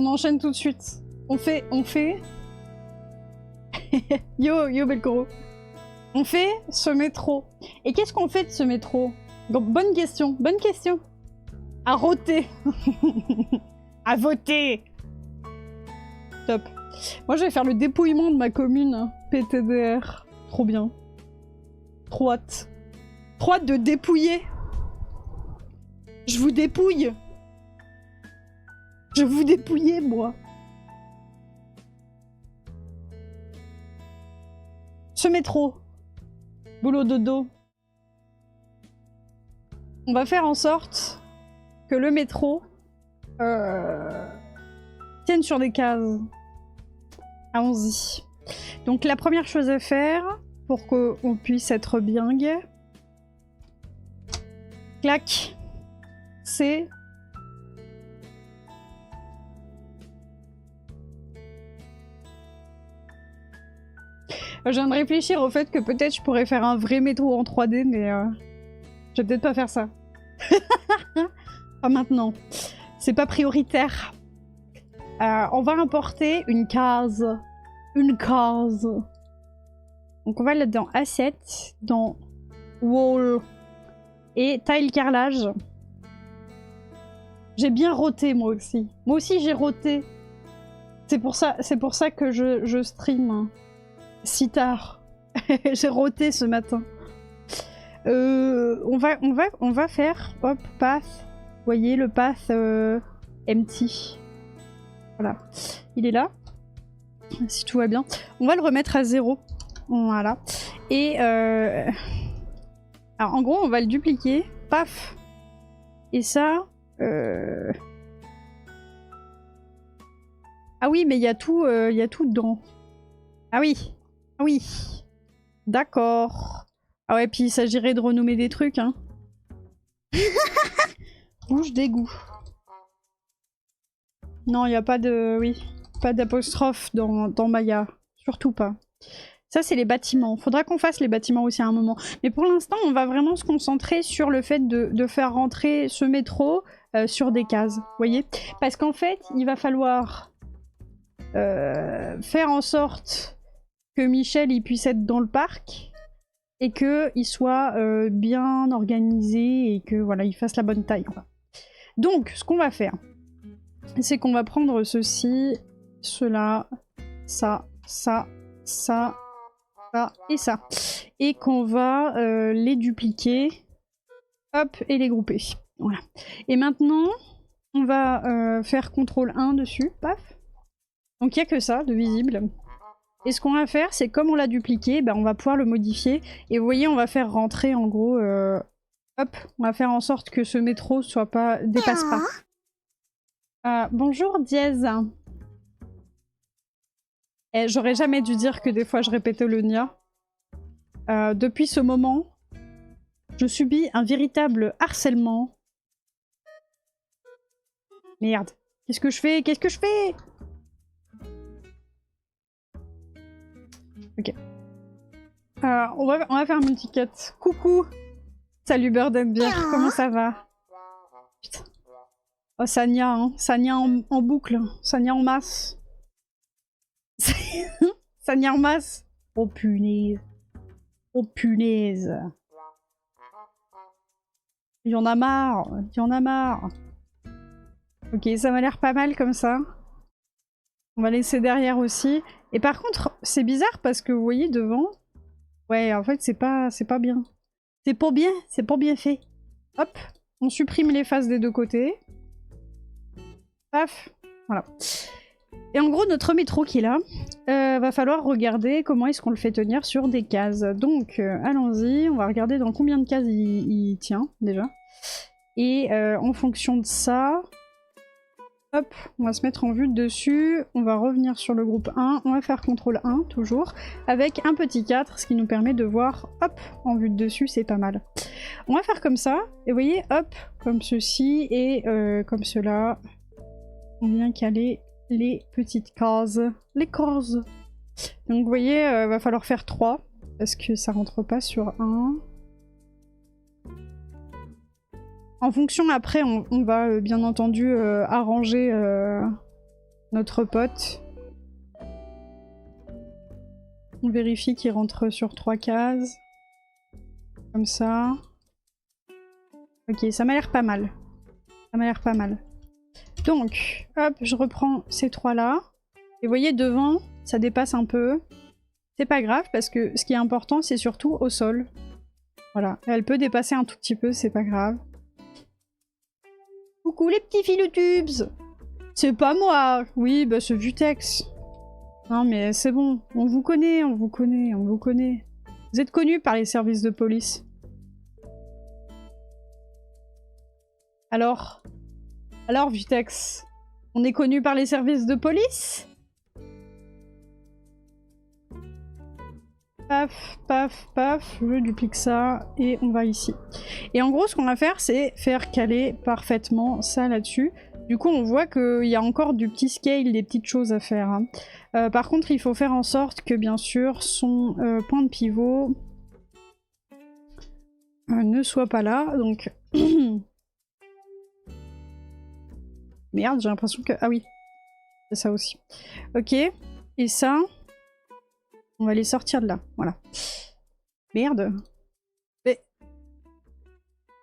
On enchaîne tout de suite. On fait... yo Belcoro. On fait ce métro. Et qu'est-ce qu'on fait de ce métro? Donc, bonne question. À roter. À voter. Top. Moi, je vais faire le dépouillement de ma commune. PTDR. Trop bien. Trop hâte. Trop hâte de dépouiller. Je vous dépouille. Je vous dépouillais, moi. Ce métro. Boulot dodo. On va faire en sorte que le métro tienne sur des cases. Allons-y. Donc la première chose à faire pour qu'on puisse être bien, clac, c'est je viens de réfléchir au fait que peut-être je pourrais faire un vrai métro en 3D, mais je vais peut-être pas faire ça. Pas maintenant. C'est pas prioritaire. On va importer une case. Une case. Donc on va là dans Asset, dans Wall et Tile carrelage. J'ai bien roté moi aussi. Moi aussi j'ai roté. C'est pour ça que je stream si tard. J'ai roté ce matin. On va faire, hop, path. Vous voyez le path empty. Voilà. Il est là. Si tout va bien. On va le remettre à 0. Voilà. Et alors en gros, on va le dupliquer. Paf. Et ça... Ah oui, mais il y a tout dedans. Ah oui. Ah oui. D'accord. Ah ouais, puis il s'agirait de renommer des trucs, hein. Bouche d'égout. Non, il n'y a pas de... Oui. Pas d'apostrophe dans Maya. Surtout pas. Ça, c'est les bâtiments. Faudra qu'on fasse les bâtiments aussi à un moment. Mais pour l'instant, on va vraiment se concentrer sur le fait de faire rentrer ce métro sur des cases. Vous voyez? Parce qu'en fait, il va falloir faire en sorte que Michel il puisse être dans le parc et qu'il soit bien organisé et que voilà, il fasse la bonne taille, quoi. Donc, ce qu'on va faire, c'est qu'on va prendre ceci, cela, ça, ça, ça, ça et ça. Et qu'on va les dupliquer, hop, et les grouper. Voilà. Et maintenant, on va faire CTRL 1 dessus, paf. Donc il n'y a que ça de visible. Et ce qu'on va faire, c'est comme on l'a dupliqué, ben, on va pouvoir le modifier. Et vous voyez, on va faire rentrer en gros... hop, on va faire en sorte que ce métro dépasse pas. Bonjour Dièse. J'aurais jamais dû dire que des fois je répétais le Nia. Depuis ce moment, je subis un véritable harcèlement. Merde. Qu'est-ce que je fais? Qu'est-ce que je fais? Ok. On va faire un multicut. Coucou. Salut Bird and Beer, comment ça va? Putain. Oh Sania, hein. Sania en boucle. Sania en masse. Sania en masse. Oh punaise. Oh punaise. Il y en a marre. Il y en a marre. Ok, ça m'a l'air pas mal comme ça. On va laisser derrière aussi. Et par contre, c'est bizarre parce que vous voyez devant... Ouais, en fait, c'est pas bien. C'est pas bien fait. Hop, on supprime les faces des deux côtés. Paf, voilà. Et en gros, notre métro qui est là, va falloir regarder comment est-ce qu'on le fait tenir sur des cases. Donc, allons-y, on va regarder dans combien de cases il tient, déjà. Et en fonction de ça... Hop, on va se mettre en vue de dessus, on va revenir sur le groupe 1, on va faire CTRL 1 toujours, avec un petit 4, ce qui nous permet de voir, hop, en vue de dessus, c'est pas mal. On va faire comme ça, et vous voyez, hop, comme ceci, et comme cela, on vient caler les petites cases, les cases. Donc vous voyez, va falloir faire 3, parce que ça rentre pas sur 1. En fonction, après, on va bien entendu arranger notre pote. On vérifie qu'il rentre sur 3 cases. Comme ça. Ok, ça m'a l'air pas mal. Ça m'a l'air pas mal. Donc, hop, je reprends ces 3 là. Et vous voyez, devant, ça dépasse un peu. C'est pas grave, parce que ce qui est important, c'est surtout au sol. Voilà, elle peut dépasser un tout petit peu, c'est pas grave. Coucou les petits Philotubes! C'est pas moi! Oui, bah c'est Vutex. Non mais c'est bon, on vous connaît, on vous connaît, on vous connaît. Vous êtes connus par les services de police. Alors Vutex, on est connus par les services de police? Paf, paf, paf, je duplique ça et on va ici. Et en gros, ce qu'on va faire, c'est faire caler parfaitement ça là-dessus. Du coup, on voit qu'il y a encore du petit scale, des petites choses à faire. Hein. Par contre, il faut faire en sorte que, bien sûr, son point de pivot ne soit pas là. Donc... Merde, j'ai l'impression que... Ah oui, c'est ça aussi. Ok, et ça... On va les sortir de là, voilà. Merde. Mais...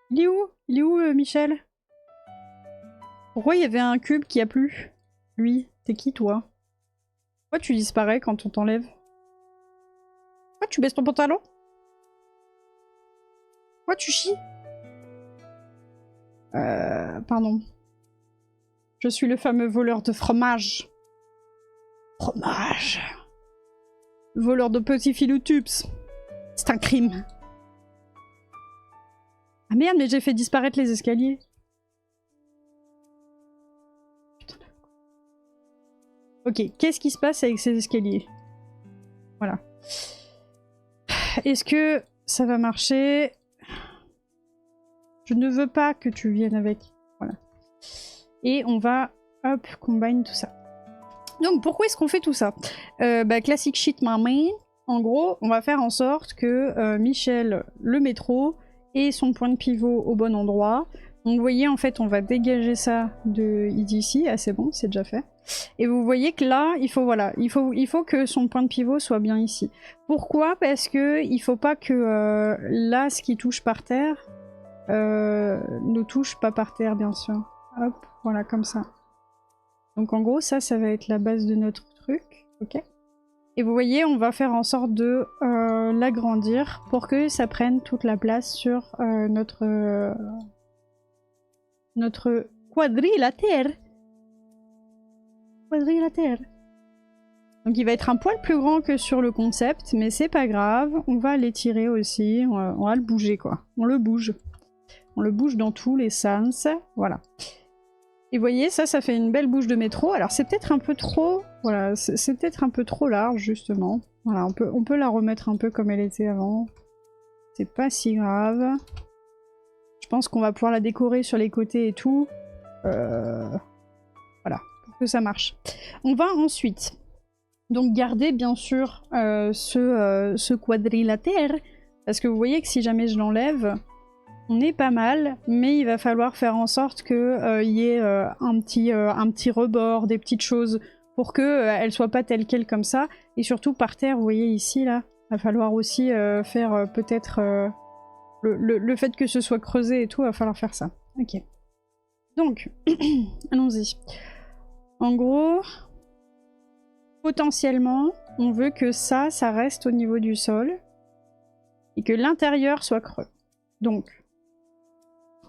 Il est où? Il est où, Michel? Pourquoi il y avait un cube qui a plus? Lui, t'es qui, toi? Pourquoi tu disparais quand on t'enlève? Pourquoi tu baisses ton pantalon? Pourquoi tu chies? Pardon. Je suis le fameux voleur de fromage. Fromage. Voleur de petits Philotubes. C'est un crime. Ah merde, mais j'ai fait disparaître les escaliers. Putain. Ok, qu'est-ce qui se passe avec ces escaliers? Voilà. Est-ce que ça va marcher? Je ne veux pas que tu viennes avec. Voilà. Et on va, hop, combine tout ça. Donc pourquoi est-ce qu'on fait tout ça? Classic shit my man. En gros, on va faire en sorte que Michel, le métro, ait son point de pivot au bon endroit. Donc vous voyez, en fait, on va dégager ça d'ici. Ah c'est bon, c'est déjà fait. Et vous voyez que là, il faut que son point de pivot soit bien ici. Pourquoi? Parce que il faut pas que là, ce qui touche par terre, ne touche pas par terre, bien sûr. Hop, voilà, comme ça. Donc en gros, ça va être la base de notre truc, ok? Et vous voyez, on va faire en sorte de l'agrandir pour que ça prenne toute la place sur notre quadrilatère. Quadrilatère. Donc il va être un poil plus grand que sur le concept, mais c'est pas grave, on va l'étirer aussi, on va le bouger quoi. On le bouge. On le bouge dans tous les sens, voilà. Et vous voyez, ça fait une belle bouche de métro. Alors c'est peut-être un peu trop... Voilà, c'est peut-être un peu trop large, justement. Voilà, on peut la remettre un peu comme elle était avant. C'est pas si grave. Je pense qu'on va pouvoir la décorer sur les côtés et tout. Voilà, pour que ça marche. On va ensuite donc garder, bien sûr, ce quadrilatère. Parce que vous voyez que si jamais je l'enlève... On est pas mal, mais il va falloir faire en sorte qu'il y ait un petit rebord, des petites choses, pour qu'elle soit pas telle quelle comme ça. Et surtout par terre, vous voyez ici, là, il va falloir aussi faire peut-être le fait que ce soit creusé et tout, il va falloir faire ça. Ok. Donc, allons-y. En gros, potentiellement, on veut que ça reste au niveau du sol, et que l'intérieur soit creux. Donc,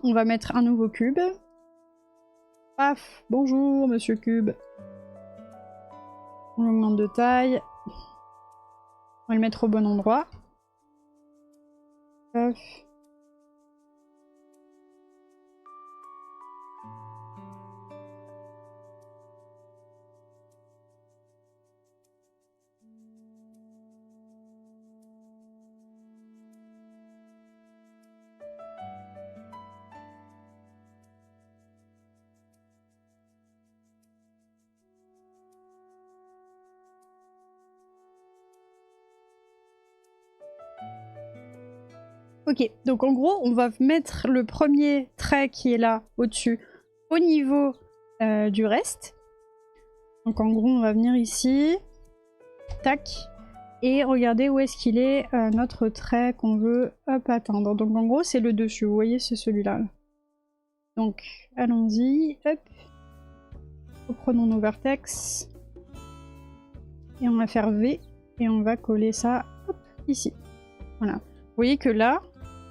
on va mettre un nouveau cube. Paf, bonjour monsieur cube. On augmente de taille. On va le mettre au bon endroit. Paf. Ok, donc en gros, on va mettre le premier trait qui est là, au-dessus, au niveau du reste. Donc en gros, on va venir ici. Tac. Et regardez où est-ce qu'il est, notre trait qu'on veut atteindre. Donc en gros, c'est le dessus. Vous voyez, c'est celui-là. Donc, allons-y. Hop. Reprenons nos vertex. Et on va faire V. Et on va coller ça hop, ici. Voilà. Vous voyez que là,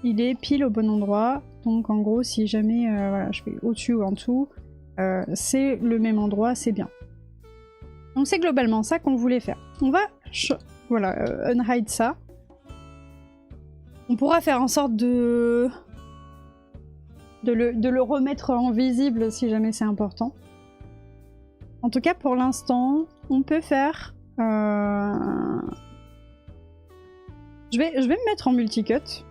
il est pile au bon endroit. Donc en gros, si jamais voilà, je fais au-dessus ou en dessous, c'est le même endroit, c'est bien. Donc c'est globalement ça qu'on voulait faire. On va voilà, unhide ça. On pourra faire en sorte de le remettre en visible si jamais c'est important. En tout cas, pour l'instant, on peut faire... Je vais me mettre en multicut.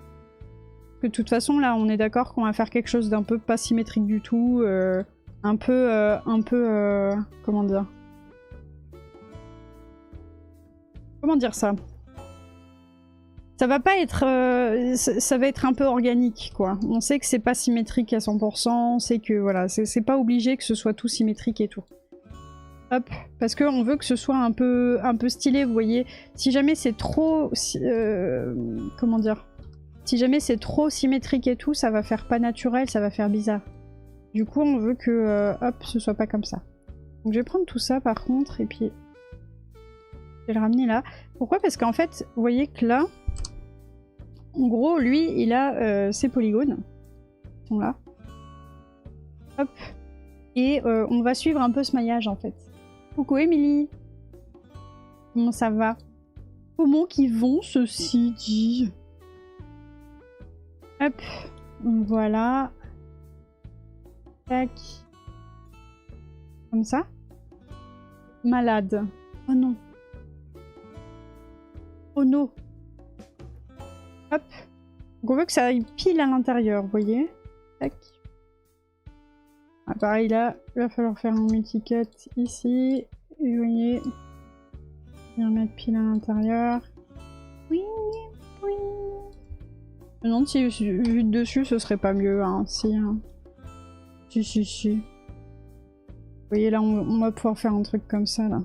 Que de toute façon, là, on est d'accord qu'on va faire quelque chose d'un peu pas symétrique du tout. Un peu... comment dire? Comment dire ça? Ça va pas être... ça va être un peu organique, quoi. On sait que c'est pas symétrique à 100%, on sait que, voilà, c'est pas obligé que ce soit tout symétrique et tout. Hop, parce qu'on veut que ce soit un peu stylé, vous voyez. Si jamais c'est trop... comment dire? Si jamais c'est trop symétrique et tout, ça va faire pas naturel, ça va faire bizarre. Du coup, on veut que, hop, ce soit pas comme ça. Donc je vais prendre tout ça, par contre, et puis... je vais le ramener là. Pourquoi? Parce qu'en fait, vous voyez que là... En gros, lui, il a ses polygones. Ils sont là. Hop. Et on va suivre un peu ce maillage, en fait. Coucou Émilie. Comment ça va? Comment qu'ils vont, ceci dit? Hop. Voilà. Tac. Comme ça. Malade. Oh non. Oh non. Hop. Donc on veut que ça aille pile à l'intérieur, vous voyez. Tac. Ah, pareil là, il va falloir faire un multicut ici. Et vous voyez. Bien mettre pile à l'intérieur. Oui, oui. Je me demande si vu de dessus ce serait pas mieux, hein. Si, hein. Si. Vous voyez là, on va pouvoir faire un truc comme ça là.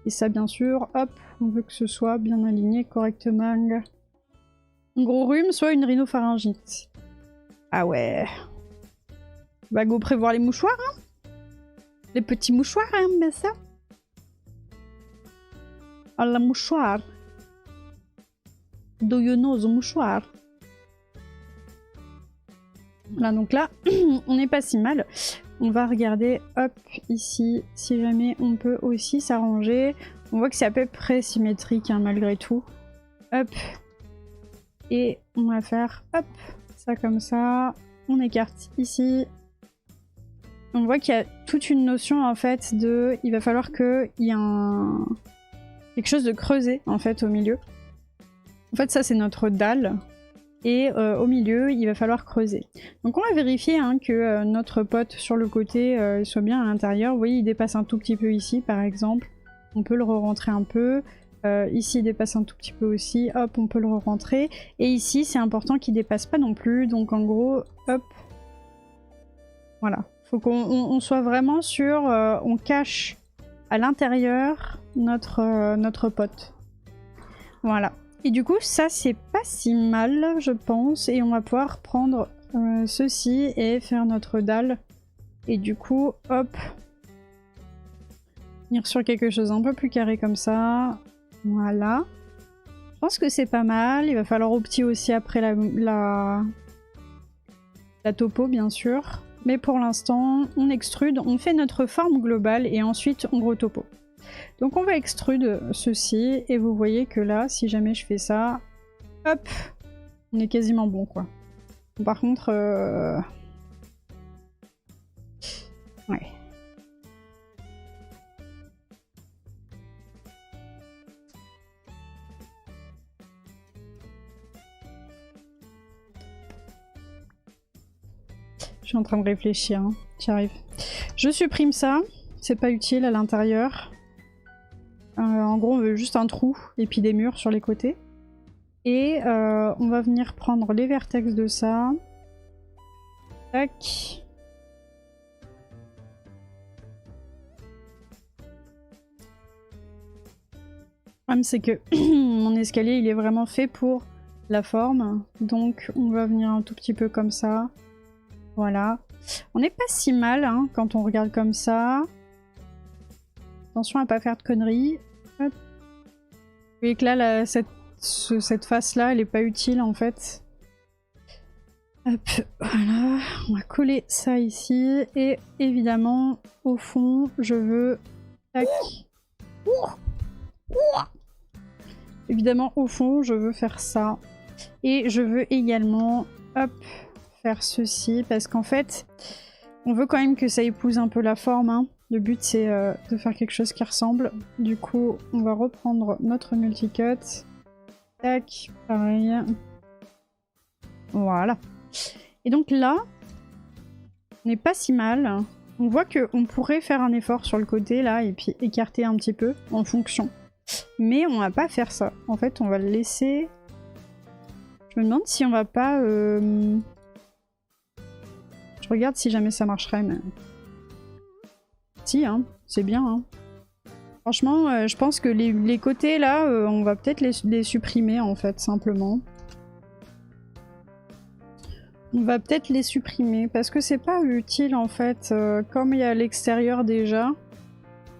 Et ça, bien sûr, hop, on veut que ce soit bien aligné correctement. Un gros rhume, soit une rhinopharyngite. Ah ouais. Bah go prévoir les mouchoirs, hein. Les petits mouchoirs, hein, bien ça. Ah, la mouchoir. Do you know the mouchoir? Voilà, donc là, on n'est pas si mal. On va regarder, hop, ici, si jamais on peut aussi s'arranger. On voit que c'est à peu près symétrique, hein, malgré tout. Hop. Et on va faire, hop, ça comme ça. On écarte ici. On voit qu'il y a toute une notion, en fait, de... Il va falloir qu'il y ait quelque chose de creusé, en fait, au milieu. En fait, ça, c'est notre dalle. Et au milieu, il va falloir creuser. Donc on va vérifier hein, que notre pote sur le côté soit bien à l'intérieur. Vous voyez, il dépasse un tout petit peu ici, par exemple. On peut le re-rentrer un peu. Ici, il dépasse un tout petit peu aussi. Hop, on peut le re-rentrer. Et ici, c'est important qu'il dépasse pas non plus. Donc en gros, hop. Voilà. Faut qu'on soit vraiment sur... on cache à l'intérieur notre pote. Voilà. Et du coup, ça, c'est pas si mal, je pense. Et on va pouvoir prendre ceci et faire notre dalle. Et du coup, hop. Venir sur quelque chose un peu plus carré comme ça. Voilà. Je pense que c'est pas mal. Il va falloir au petit aussi après la topo, bien sûr. Mais pour l'instant, on extrude, on fait notre forme globale et ensuite on retopo. Donc on va extrude ceci et vous voyez que là, si jamais je fais ça, hop, on est quasiment bon quoi. Par contre, ouais. Je suis en train de réfléchir, hein. J'y arrive. Je supprime ça, c'est pas utile à l'intérieur. En gros, on veut juste un trou et puis des murs sur les côtés. Et on va venir prendre les vertex de ça. Tac. problème, c'est que mon escalier, il est vraiment fait pour la forme. Donc, on va venir un tout petit peu comme ça. Voilà. On n'est pas si mal hein, quand on regarde comme ça. Attention à pas faire de conneries. Hop. Vous voyez que là, cette face-là, elle est pas utile en fait. Hop, voilà. On va coller ça ici. Et évidemment, au fond, je veux... Tac. Évidemment, au fond, je veux faire ça. Et je veux également, hop, faire ceci. Parce qu'en fait, on veut quand même que ça épouse un peu la forme. Hein. Le but, c'est de faire quelque chose qui ressemble. Du coup, on va reprendre notre multicut. Tac, pareil. Voilà. Et donc là, on n'est pas si mal. On voit qu'on pourrait faire un effort sur le côté, là, et puis écarter un petit peu en fonction. Mais on va pas faire ça. En fait, on va le laisser... Je me demande si on va pas... Je regarde si jamais ça marcherait, mais... Si, hein, c'est bien. Hein. Franchement, je pense que les côtés, là, on va peut-être les supprimer, en fait, simplement. On va peut-être les supprimer, parce que c'est pas utile, en fait. Comme il y a l'extérieur déjà,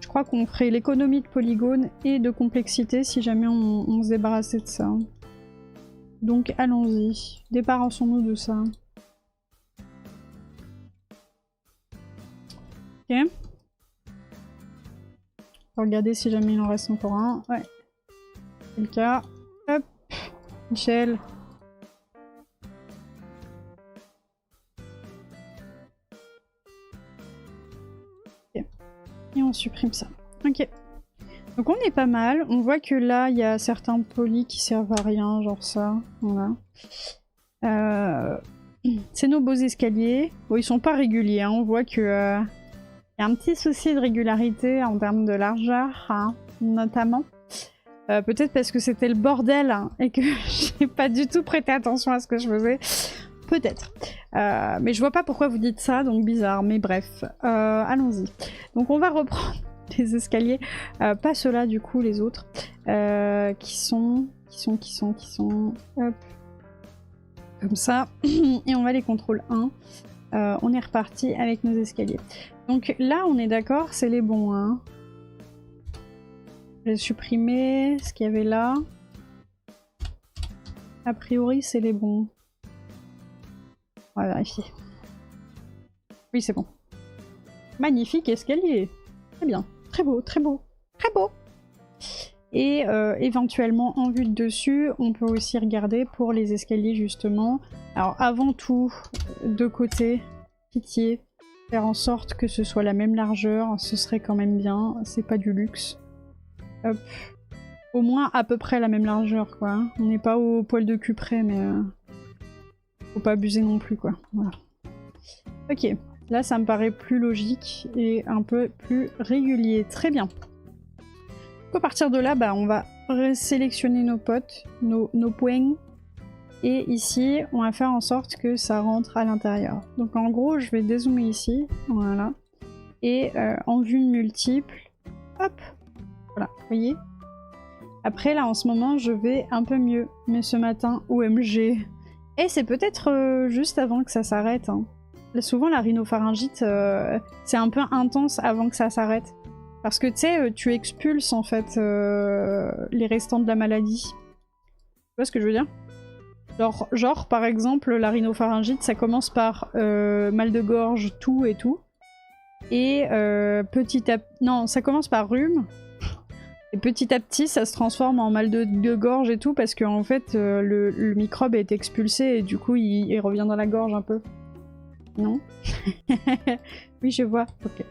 je crois qu'on ferait l'économie de polygones et de complexité si jamais on se débarrassait de ça. Donc allons-y, débarrassons-nous de ça. Ok. On va regarder si jamais il en reste encore un. Ouais. C'est le cas. Hop. Michel. Ok. Et on supprime ça. Ok. Donc on est pas mal. On voit que là, il y a certains polis qui servent à rien, genre ça. Voilà. C'est nos beaux escaliers. Bon, ils sont pas réguliers. Hein. On voit que... y a un petit souci de régularité en termes de largeur, hein, notamment. Peut-être parce que c'était le bordel hein, et que j'ai pas du tout prêté attention à ce que je faisais. Peut-être. Mais je vois pas pourquoi vous dites ça, donc bizarre. Mais bref, allons-y. Donc on va reprendre les escaliers. Pas ceux-là, du coup, les autres. Qui sont... Hop. Comme ça. Et on va les contrôle 1. On est reparti avec nos escaliers. Donc là, on est d'accord, c'est les bons. Hein. Je vais supprimer ce qu'il y avait là. A priori, c'est les bons. On va vérifier. Oui, c'est bon. Magnifique escalier. Très bien. Très beau, très beau. Très beau. Et éventuellement, en vue de dessus, on peut aussi regarder pour les escaliers, justement. Alors, avant tout, de côté, pitié. Faire en sorte que ce soit la même largeur, ce serait quand même bien, c'est pas du luxe. Hop. Au moins à peu près la même largeur quoi. On n'est pas au poil de cul près mais faut pas abuser non plus quoi. Voilà. Ok, là ça me paraît plus logique et un peu plus régulier. Très bien. Donc, à partir de là, bah, on va sélectionner nos potes, nos points. Et ici, on va faire en sorte que ça rentre à l'intérieur. Donc en gros, je vais dézoomer ici, voilà. Et en vue multiple, hop, voilà, vous voyez. Après là, en ce moment, je vais un peu mieux. Mais ce matin, OMG. Et c'est peut-être juste avant que ça s'arrête. Hein. Là, souvent, la rhinopharyngite, c'est un peu intense avant que ça s'arrête. Parce que tu sais, tu expulses en fait les restants de la maladie. Tu vois ce que je veux dire ? Genre, par exemple, la rhinopharyngite, ça commence par mal de gorge, toux et tout. Et petit à... Non, ça commence par rhume. Et petit à petit, ça se transforme en mal de gorge et tout, parce qu'en fait, le microbe est expulsé et du coup, il revient dans la gorge un peu. Non? Oui, je vois. Ok.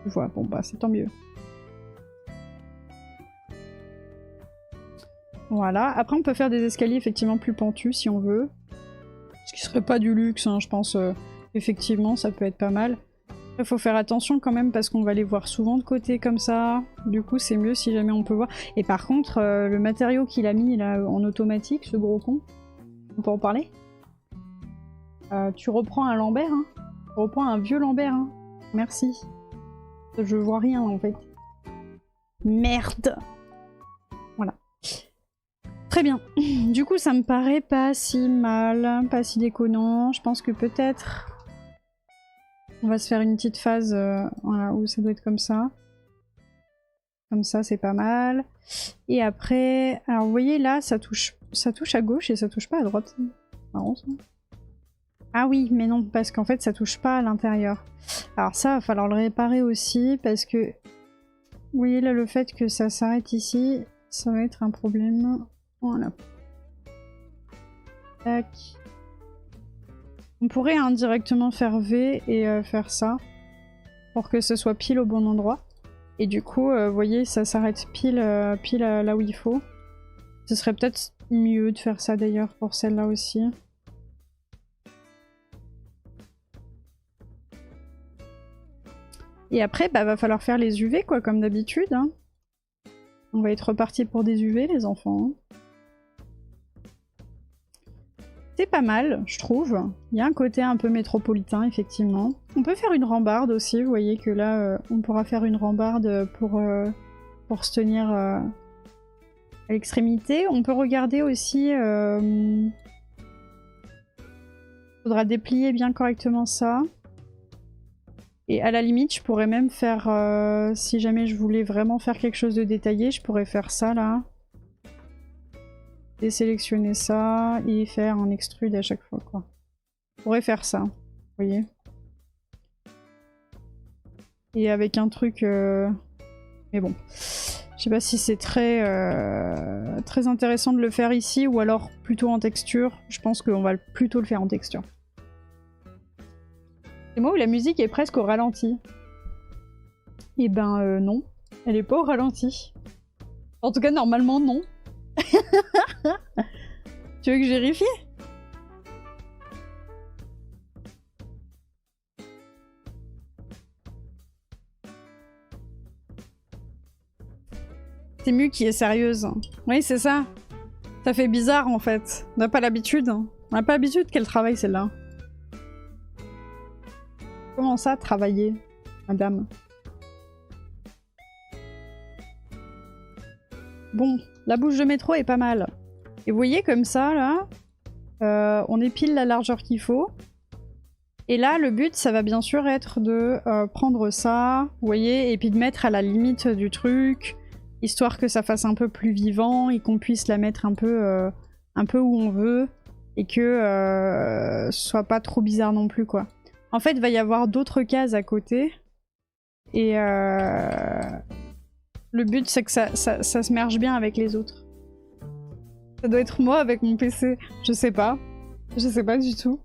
Je vois. Bon, bah, c'est tant mieux. Voilà, après on peut faire des escaliers effectivement plus pentus si on veut. Ce qui serait pas du luxe, hein, je pense. Effectivement, ça peut être pas mal. Il faut faire attention quand même parce qu'on va les voir souvent de côté comme ça. Du coup, c'est mieux si jamais on peut voir. Et par contre, le matériau qu'il a mis là en automatique, ce gros con, on peut en parler? Tu reprends un Lambert, hein? Tu reprends un vieux Lambert, hein? Merci. Je vois rien en fait. Merde! Très bien. Du coup, ça me paraît pas si mal, pas si déconnant. Je pense que peut-être on va se faire une petite phase voilà, où ça doit être comme ça. Comme ça, c'est pas mal. Et après, alors vous voyez là, ça touche à gauche et ça touche pas à droite. Marrant ça. Ah oui, mais non, parce qu'en fait, ça touche pas à l'intérieur. Alors ça, va falloir le réparer aussi, parce que vous voyez là, le fait que ça s'arrête ici, ça va être un problème. Voilà. Tac. On pourrait indirectement faire V et faire ça, pour que ce soit pile au bon endroit. Et du coup, vous voyez, ça s'arrête pile là où il faut. Ce serait peut-être mieux de faire ça d'ailleurs pour celle-là aussi. Et après, bah, va falloir faire les UV, quoi, comme d'habitude. Hein. On va être reparti pour des UV, les enfants. C'est pas mal, je trouve. Il y a un côté un peu métropolitain, effectivement. On peut faire une rambarde aussi, vous voyez que là, on pourra faire une rambarde pour se tenir à l'extrémité. On peut regarder aussi... faudra déplier bien correctement ça. Et à la limite, je pourrais même faire... si jamais je voulais vraiment faire quelque chose de détaillé, je pourrais faire ça, là. Désélectionner ça et faire un extrude à chaque fois, quoi. Je pourrais faire ça, vous voyez. Et avec un truc... Mais bon, je sais pas si c'est très intéressant de le faire ici ou alors plutôt en texture. Je pense qu'on va plutôt le faire en texture. C'est moi où la musique est presque au ralenti. Et ben non, elle est pas au ralenti. En tout cas, normalement, non. Tu veux que je vérifie? C'est Mu qui est sérieuse. Oui, c'est ça. Ça fait bizarre en fait. On n'a pas l'habitude. On n'a pas l'habitude qu'elle travaille celle-là. Comment ça, travailler, madame? Bon, la bouche de métro est pas mal. Et vous voyez comme ça, là, on épile la largeur qu'il faut. Et là, le but, ça va bien sûr être de prendre ça, vous voyez, et puis de mettre à la limite du truc, histoire que ça fasse un peu plus vivant et qu'on puisse la mettre un peu où on veut, et que ce soit pas trop bizarre non plus, quoi. En fait, il va y avoir d'autres cases à côté, et le but, c'est que ça se merge bien avec les autres. Ça doit être moi avec mon PC. Je sais pas. Je sais pas du tout.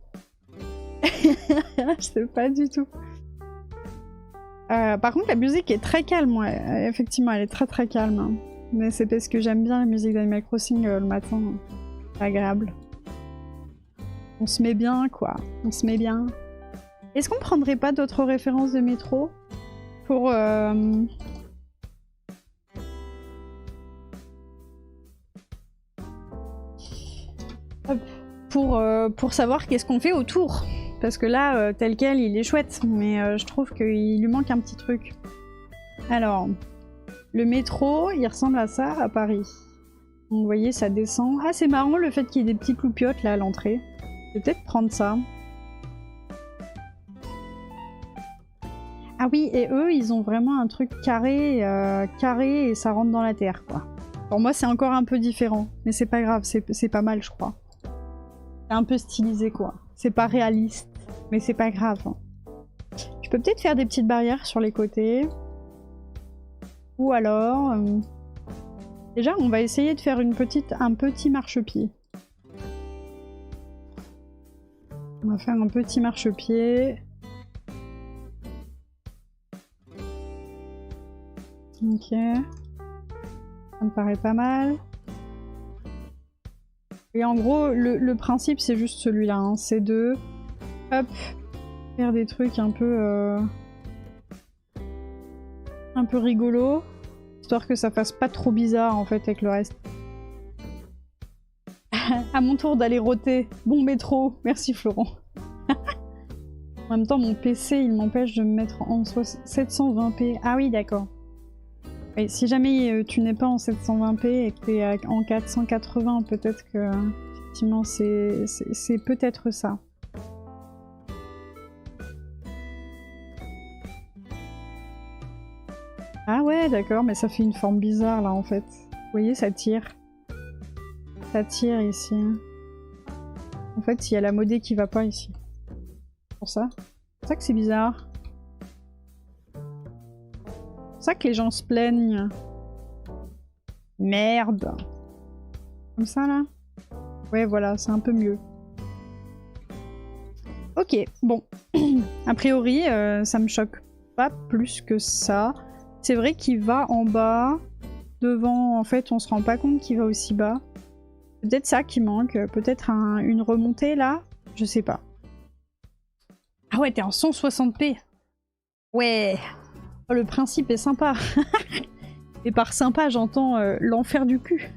Je sais pas du tout. Par contre, la musique est très calme. Ouais. Effectivement, elle est très très calme. Hein. Mais c'est parce que j'aime bien la musique d'Animal Crossing le matin. C'est agréable. On se met bien, quoi. On se met bien. Est-ce qu'on prendrait pas d'autres références de métro pour... pour savoir qu'est-ce qu'on fait autour. Parce que là, tel quel, il est chouette, mais je trouve qu'il lui manque un petit truc. Alors, le métro, il ressemble à ça à Paris. Donc, vous voyez, ça descend. Ah, c'est marrant le fait qu'il y ait des petits cloupiottes là à l'entrée. Je vais peut-être prendre ça. Ah oui, et eux, ils ont vraiment un truc carré et ça rentre dans la terre, quoi. Pour moi, c'est encore un peu différent, mais c'est pas grave, c'est pas mal, je crois. C'est un peu stylisé, quoi. C'est pas réaliste, mais c'est pas grave. Hein. Je peux peut-être faire des petites barrières sur les côtés. Ou alors... Déjà, on va essayer de faire un petit marchepied. On va faire un petit marchepied. Ok. Ça me paraît pas mal. Et en gros, le principe, c'est juste celui-là. Hein. C'est de... Hop, faire des trucs un peu rigolo, histoire que ça fasse pas trop bizarre en fait avec le reste. À mon tour d'aller roter. Bon métro, merci Florent. En même temps, mon PC, il m'empêche de me mettre en 720p. Ah oui, d'accord. Et si jamais tu n'es pas en 720p et que tu es en 480, peut-être que effectivement c'est peut-être ça. Ah ouais, d'accord, mais ça fait une forme bizarre là en fait. Vous voyez, ça tire. Ça tire ici. En fait, il y a la modée qui va pas ici. C'est pour ça. C'est ça que c'est bizarre. C'est pour ça que les gens se plaignent. Merde. Comme ça là? Ouais, voilà, c'est un peu mieux. Ok, bon. A priori, ça me choque pas plus que ça. C'est vrai qu'il va en bas. Devant, en fait, on se rend pas compte qu'il va aussi bas. C'est peut-être ça qui manque. Peut-être une remontée là? Je sais pas. Ah ouais, t'es en 160p. Ouais. Oh, le principe est sympa. Et par sympa, j'entends l'enfer du cul.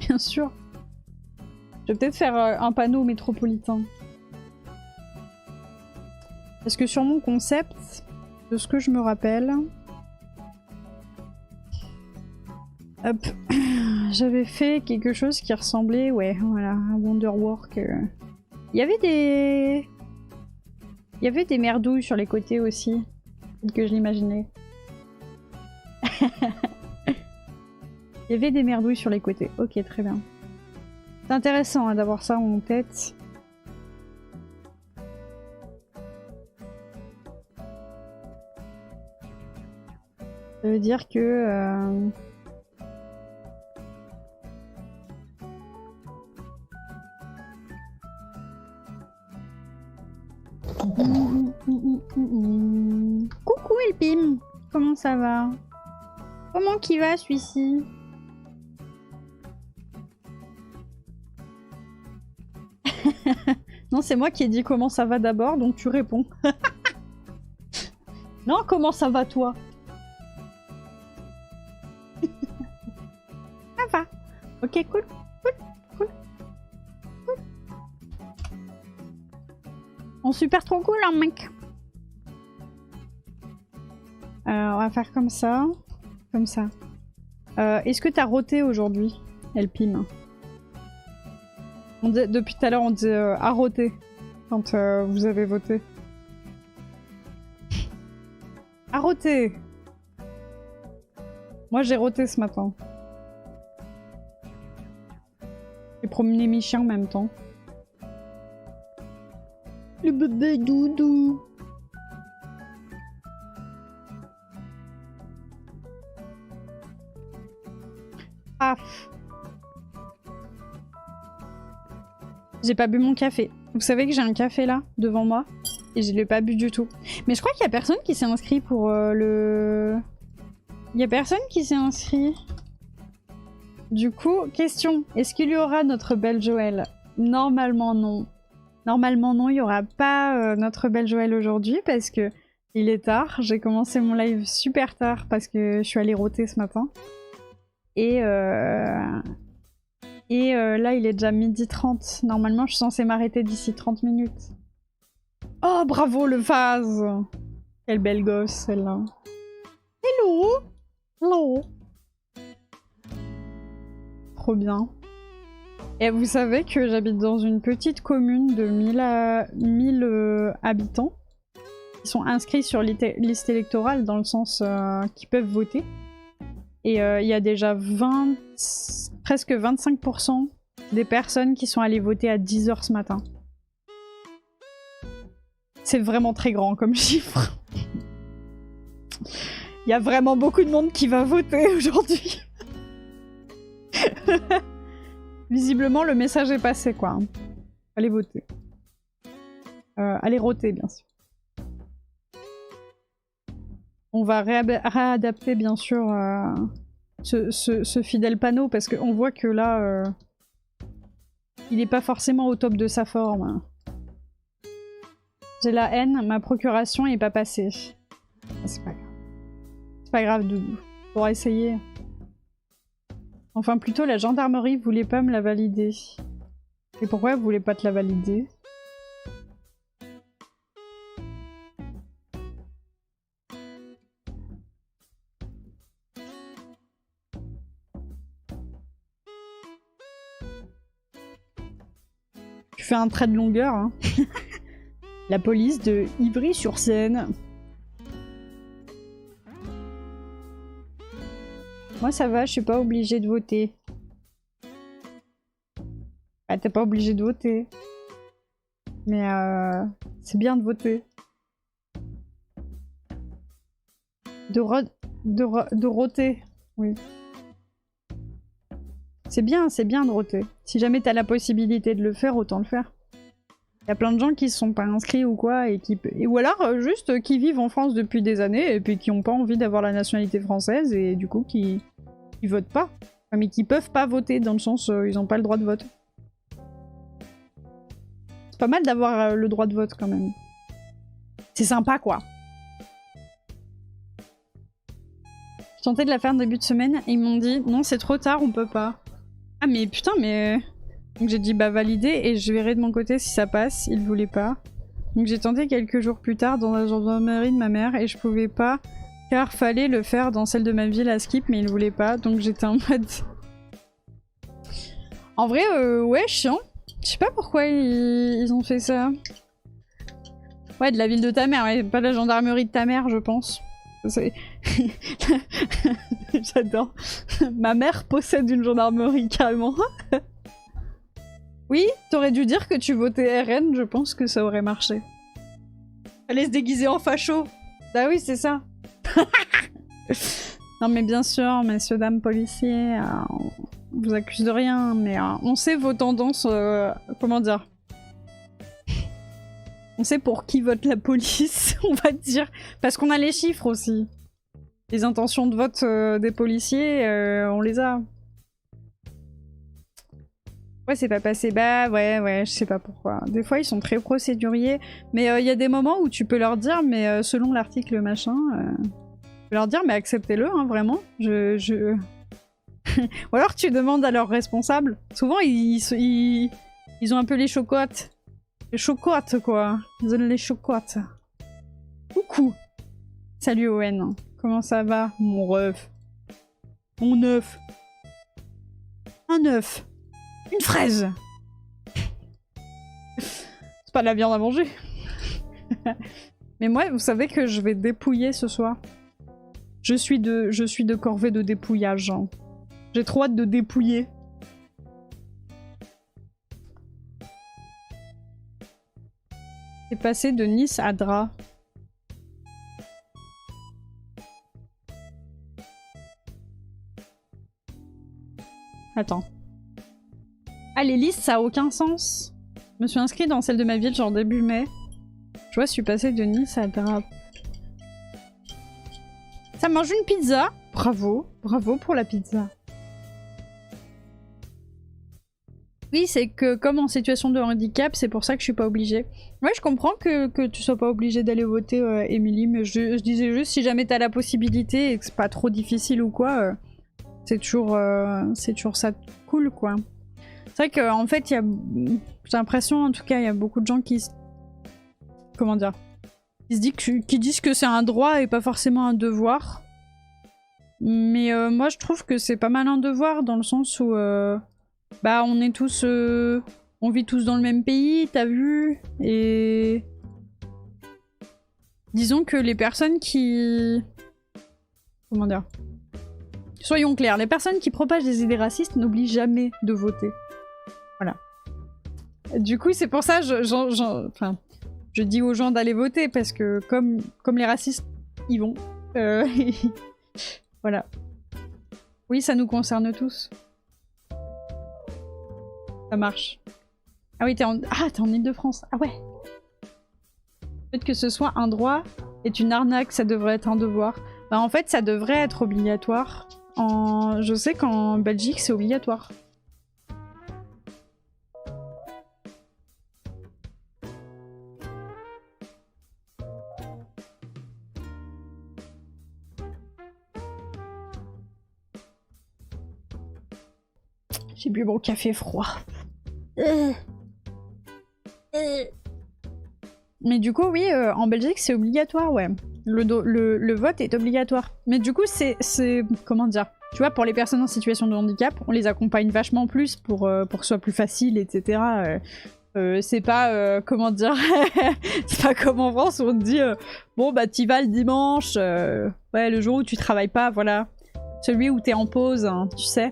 Bien sûr. Je vais peut-être faire un panneau métropolitain. Parce que sur mon concept, de ce que je me rappelle... Hop. J'avais fait quelque chose qui ressemblait, ouais, voilà, à Wonderwork. Il y avait des... Il y avait des merdouilles sur les côtés aussi, que je l'imaginais. Il y avait des merdouilles sur les côtés. Ok, très bien. C'est intéressant hein, d'avoir ça en tête. Ça veut dire que... Coucou Elpim, comment ça va? Comment qu'il va celui-ci? Non, c'est moi qui ai dit comment ça va d'abord, donc tu réponds. Non, comment ça va toi? Ça va. Ok, cool. On super trop cool, hein, mec. On va faire comme ça. Comme ça. Est-ce que t'as roté aujourd'hui, Elpim? Depuis tout à l'heure, on dit à roter quand vous avez voté. À roter! Moi, j'ai roté ce matin. J'ai promené mes chiens en même temps. Le bébé doudou. Paf. J'ai pas bu mon café. Vous savez que j'ai un café là, devant moi, et je l'ai pas bu du tout. Mais je crois qu'il y a personne qui s'est inscrit pour le... Il y a personne qui s'est inscrit. Du coup, question. Est-ce qu'il y aura notre belle Joël? Normalement non. Normalement non, il n'y aura pas notre belle Joël aujourd'hui parce que il est tard. J'ai commencé mon live super tard parce que je suis allée roter ce matin. Et là, il est déjà 12h30. Normalement, je suis censée m'arrêter d'ici 30 minutes. Oh, bravo le vase! Quelle belle gosse, celle-là. Hello! Hello! Trop bien. Et vous savez que j'habite dans une petite commune de 1000 habitants qui sont inscrits sur liste électorale dans le sens qu'ils peuvent voter. Et il y a déjà presque 25% des personnes qui sont allées voter à 10h ce matin. C'est vraiment très grand comme chiffre. Il y a vraiment beaucoup de monde qui va voter aujourd'hui. Visiblement, le message est passé, quoi. Allez voter. Allez roter, bien sûr. On va réadapter, bien sûr, ce fidèle panneau, parce qu'on voit que là, il n'est pas forcément au top de sa forme. J'ai la haine, ma procuration n'est pas passée. C'est pas grave. C'est pas grave, Doudou. On pourra essayer. Enfin, plutôt, la gendarmerie voulait pas me la valider. Et pourquoi elle voulait pas te la valider? Tu fais un trait de longueur, hein. La police de Ivry-sur-Seine. Moi ça va, je suis pas obligée de voter. Ah, t'es pas obligée de voter. Mais c'est bien de voter. De roter, oui. C'est bien de roter. Si jamais t'as la possibilité de le faire, autant le faire. Il y a plein de gens qui se sont pas inscrits ou quoi, ou alors juste qui vivent en France depuis des années et puis qui ont pas envie d'avoir la nationalité française et du coup qui votent pas. Mais qui peuvent pas voter dans le sens ils ont pas le droit de vote. C'est pas mal d'avoir le droit de vote quand même. C'est sympa quoi. Je tentais de la faire en début de semaine et ils m'ont dit non c'est trop tard on peut pas. Ah mais putain mais... Donc j'ai dit bah valider et je verrai de mon côté si ça passe, ils voulaient pas. Donc j'ai tenté quelques jours plus tard dans la gendarmerie de ma mère et je pouvais pas car fallait le faire dans celle de ma ville à Skip mais ils voulaient pas donc j'étais en mode... En vrai ouais chiant. Je sais pas pourquoi ils ont fait ça. Ouais de la ville de ta mère, ouais, pas de la gendarmerie de ta mère je pense. J'adore. Ma mère possède une gendarmerie carrément. Oui, t'aurais dû dire que tu votais RN, je pense que ça aurait marché. Allez se déguiser en facho. Bah oui, c'est ça. Non mais bien sûr, messieurs, dames policiers, on vous accuse de rien, mais on sait vos tendances, comment dire. On sait pour qui vote la police, on va dire. Parce qu'on a les chiffres aussi. Les intentions de vote des policiers, on les a. Ouais, c'est pas passé. Bah ouais, je sais pas pourquoi. Des fois, ils sont très procéduriers. Mais il y a des moments où tu peux leur dire, mais selon l'article machin... tu peux leur dire, mais acceptez-le, hein, vraiment. Ou alors tu demandes à leurs responsables. Souvent, ils ont un peu les chocottes. Les chocottes, quoi. Ils donnent les chocottes. Coucou. Salut, Owen. Comment ça va, mon ref? Mon œuf. Un œuf. Une fraise. C'est pas de la viande à manger. Mais moi, vous savez que je vais dépouiller ce soir. Je suis de corvée de dépouillage. Hein. J'ai trop hâte de dépouiller. C'est passé de Nice à Dra. Attends. Ah, les listes, ça a aucun sens. Je me suis inscrite dans celle de ma ville, genre début mai. Je vois, je suis passée de Nice à Dra. Ça mange une pizza. Bravo. Bravo pour la pizza. Oui, c'est que comme en situation de handicap, c'est pour ça que je suis pas obligée. Ouais, je comprends que tu sois pas obligée d'aller voter, Émilie, mais je disais juste si jamais t'as la possibilité et que c'est pas trop difficile ou quoi, c'est toujours ça cool, quoi. C'est vrai qu'en fait, j'ai l'impression, en tout cas, il y a beaucoup de gens qui comment dire, qui disent que c'est un droit et pas forcément un devoir. Mais moi, je trouve que c'est pas mal un devoir dans le sens où bah on est tous... on vit tous dans le même pays, t'as vu? Et... disons que les personnes qui... comment dire? Soyons clairs, les personnes qui propagent des idées racistes n'oublient jamais de voter. Voilà. Du coup, c'est pour ça enfin, je dis aux gens d'aller voter, parce que comme les racistes, ils vont. Voilà. Oui, ça nous concerne tous. Ça marche. Ah oui, t'es en Ile-de-France. Ah ouais. Le fait que ce soit un droit est une arnaque, ça devrait être un devoir. Bah en fait, ça devrait être obligatoire. Je sais qu'en Belgique, c'est obligatoire. J'ai bu mon café froid. Mais du coup, oui, en Belgique, c'est obligatoire, ouais. Le vote est obligatoire. Mais du coup, c'est... comment dire? Tu vois, pour les personnes en situation de handicap, on les accompagne vachement plus pour que ce soit plus facile, etc. C'est pas, comment dire, c'est pas comme en France où on te dit bon bah t'y vas le dimanche, ouais le jour où tu travailles pas, voilà. Celui où t'es en pause, hein, tu sais.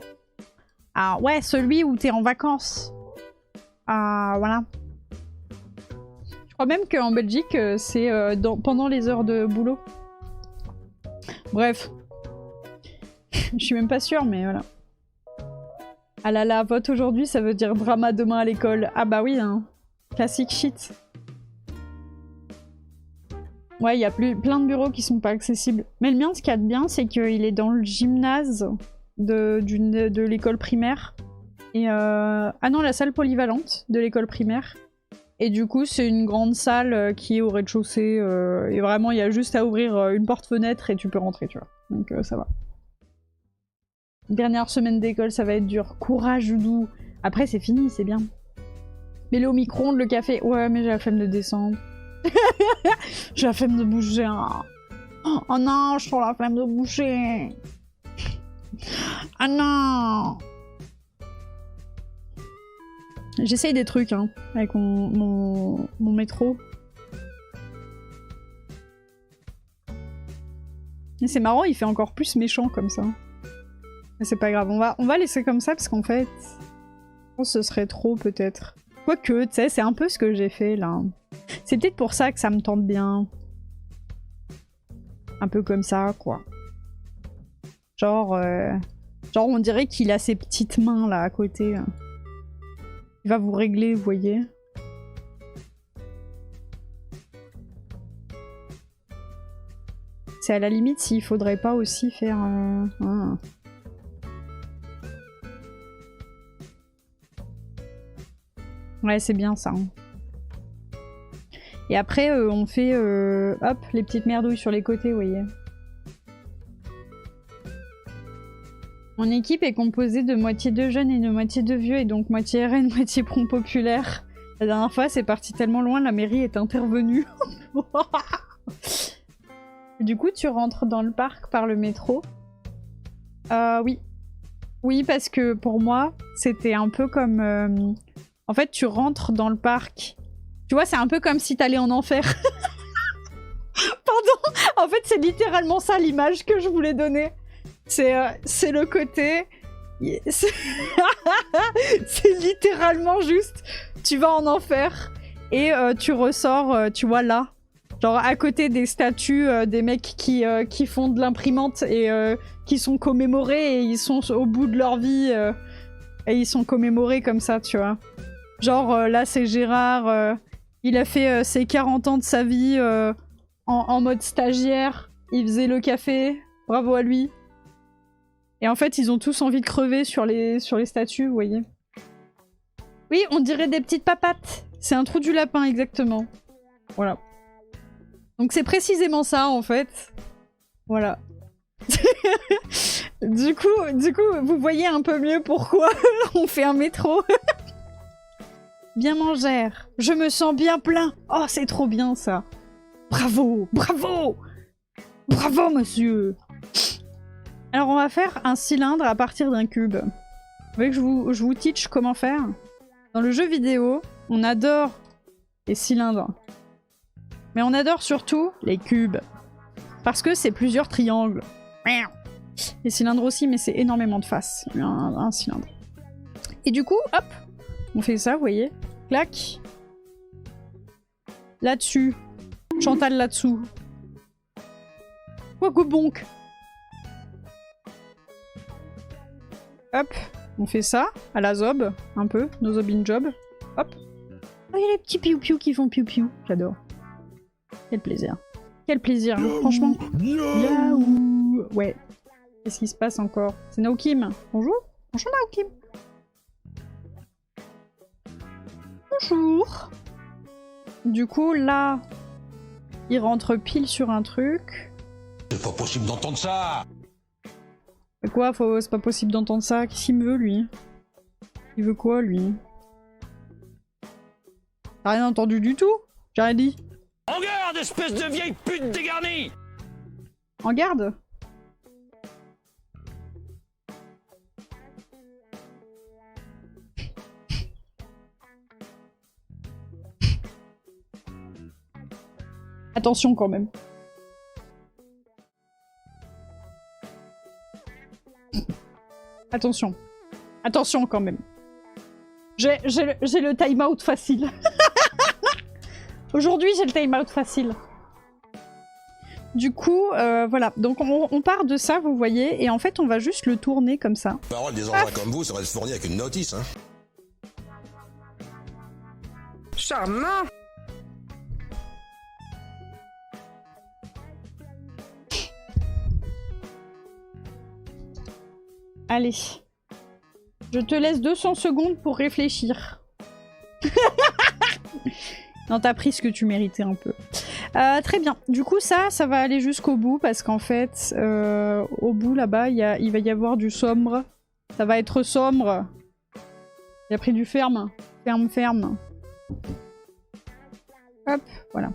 Ah ouais, celui où t'es en vacances. Ah voilà. Je crois même qu'en Belgique, c'est pendant les heures de boulot. Bref. Je suis même pas sûre, mais voilà. Ah là là, vote aujourd'hui, ça veut dire drama demain à l'école. Ah bah oui, hein. Classique shit. Ouais, il y a plein de bureaux qui sont pas accessibles. Mais le mien, ce qu'il y a de bien, c'est qu'il est dans le gymnase de l'école primaire. Et ah non, la salle polyvalente de l'école primaire. Et du coup, c'est une grande salle qui est au rez-de-chaussée. Et vraiment, il y a juste à ouvrir une porte-fenêtre et tu peux rentrer, tu vois. Donc ça va. Dernière semaine d'école, ça va être dur. Courage, Doudou. Après, c'est fini, c'est bien. Mets-le au micro-ondes, le café. Ouais, mais j'ai la flemme de descendre. J'ai la flemme de bouger. Hein. Oh non, je trouve la flemme de bouger. Ah non. J'essaye des trucs hein, avec mon métro. Mais c'est marrant, il fait encore plus méchant comme ça. Mais c'est pas grave, on va laisser comme ça parce qu'en fait, je pense que ce serait trop peut-être. Quoique, tu sais, c'est un peu ce que j'ai fait là. C'est peut-être pour ça que ça me tente bien. Un peu comme ça, quoi. Genre on dirait qu'il a ses petites mains là à côté. Il va vous régler, vous voyez. C'est à la limite s'il faudrait pas aussi faire... Ouais, c'est bien ça. Et après, on fait hop, les petites merdouilles sur les côtés, vous voyez. Mon équipe est composée de moitié de jeunes et de moitié de vieux, et donc moitié RN, moitié Front Populaire. La dernière fois, c'est parti tellement loin, la mairie est intervenue. Du coup, tu rentres dans le parc par le métro. Oui. Oui, parce que pour moi, c'était un peu comme... En fait, tu rentres dans le parc. Tu vois, c'est un peu comme si t'allais en enfer. Pardon. En fait, c'est littéralement ça l'image que je voulais donner. C'est le côté... C'est littéralement juste... Tu vas en enfer et tu ressors, tu vois, là. Genre à côté des statues des mecs qui font de l'imprimante et qui sont commémorés et ils sont au bout de leur vie et ils sont commémorés comme ça, tu vois. Genre là c'est Gérard, il a fait ses 40 ans de sa vie en mode stagiaire, il faisait le café, bravo à lui. Et en fait ils ont tous envie de crever sur les statues, vous voyez. Oui, on dirait des petites papates. C'est un trou du lapin, exactement. Voilà. Donc c'est précisément ça en fait. Voilà. du coup, vous voyez un peu mieux pourquoi on fait un métro. Bien mangère. Je me sens bien plein. Oh, c'est trop bien ça. Bravo, bravo. Bravo, monsieur. Alors on va faire un cylindre à partir d'un cube. Vous voulez que je vous teach comment faire? Dans le jeu vidéo, on adore les cylindres. Mais on adore surtout les cubes. Parce que c'est plusieurs triangles. Les cylindres aussi, mais c'est énormément de faces. Un cylindre. Et du coup, hop, on fait ça, vous voyez. Clac. Là-dessus. Chantal là-dessous. Quoi que bonk. Hop, on fait ça, à la zob, un peu, nos zobin job. Hop. Oh, il y a les petits piou-piou qui font piou-piou. J'adore. Quel plaisir. Quel plaisir, hein, franchement. Yaou. Ouais. Qu'est-ce qui se passe encore? C'est Naokim. Bonjour. Bonjour Naokim. Bonjour. Du coup, là, il rentre pile sur un truc. C'est pas possible d'entendre ça. Mais quoi, c'est pas possible d'entendre ça. Qu'est-ce qu'il me veut, lui? Il veut quoi, lui? T'as rien entendu du tout? J'ai rien dit. En garde, espèce de vieille pute dégarnie! En garde? Attention quand même. Attention. Attention quand même. J'ai le time-out facile. Aujourd'hui, j'ai le time-out facile. Du coup, voilà. Donc, on part de ça, vous voyez. Et en fait, on va juste le tourner comme ça. Parole des engins comme vous serait fournie avec une notice, hein. Charmant. Allez. Je te laisse 200 secondes pour réfléchir. Non, t'as pris ce que tu méritais un peu. Très bien. Du coup, ça va aller jusqu'au bout parce qu'en fait, au bout là-bas, il va y avoir du sombre. Ça va être sombre. Il a pris du ferme. Ferme. Hop, voilà.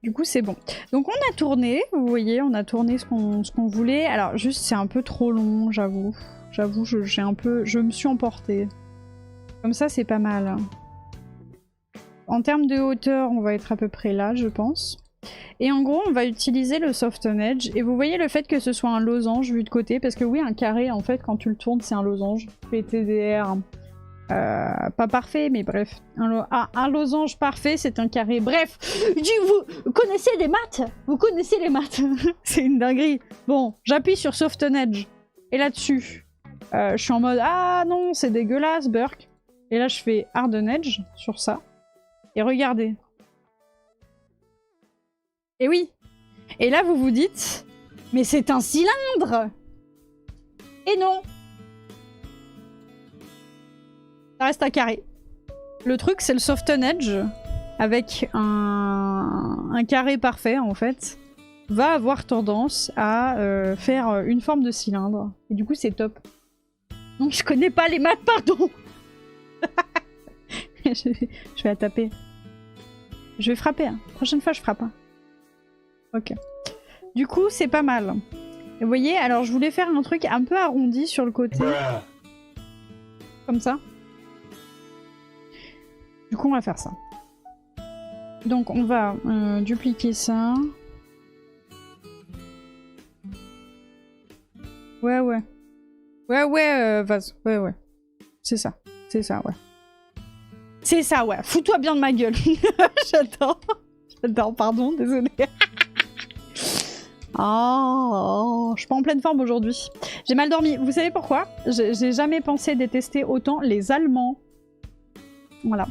Du coup, c'est bon. Donc, on a tourné, vous voyez, on a tourné ce qu'on voulait. Alors, juste, c'est un peu trop long, j'avoue. J'avoue, je me suis emportée. Comme ça, c'est pas mal. En termes de hauteur, on va être à peu près là, je pense. Et en gros, on va utiliser le Soften Edge. Et vous voyez le fait que ce soit un losange vu de côté. Parce que oui, un carré, en fait, quand tu le tournes, c'est un losange. PTDR. Pas parfait, mais bref. Un losange parfait, c'est un carré. Bref, vous connaissez les maths? Vous connaissez les maths? C'est une dinguerie. Bon, j'appuie sur Soften Edge. Et là-dessus, je suis en mode ah non, c'est dégueulasse, Burk. Et là, je fais Harden Edge sur ça. Et regardez. Et oui. Et là, vous vous dites, mais c'est un cylindre! Et non! Ça reste un carré. Le truc, c'est le Soften Edge, avec un carré parfait, en fait, va avoir tendance à faire une forme de cylindre. Et du coup, c'est top. Non, je connais pas les maths, pardon. Je vais la taper. Je vais frapper. Hein. Prochaine fois, je frappe. Hein. Ok. Du coup, c'est pas mal. Et vous voyez, alors je voulais faire un truc un peu arrondi sur le côté. Comme ça. Du coup, on va faire ça. Donc, on va dupliquer ça. Ouais. Vase. Ouais. C'est ça, ouais. C'est ça, ouais. Fous-toi bien de ma gueule. J'adore, pardon, désolé. Oh, je suis pas en pleine forme aujourd'hui. J'ai mal dormi. Vous savez pourquoi? J'ai jamais pensé détester autant les Allemands. Voilà.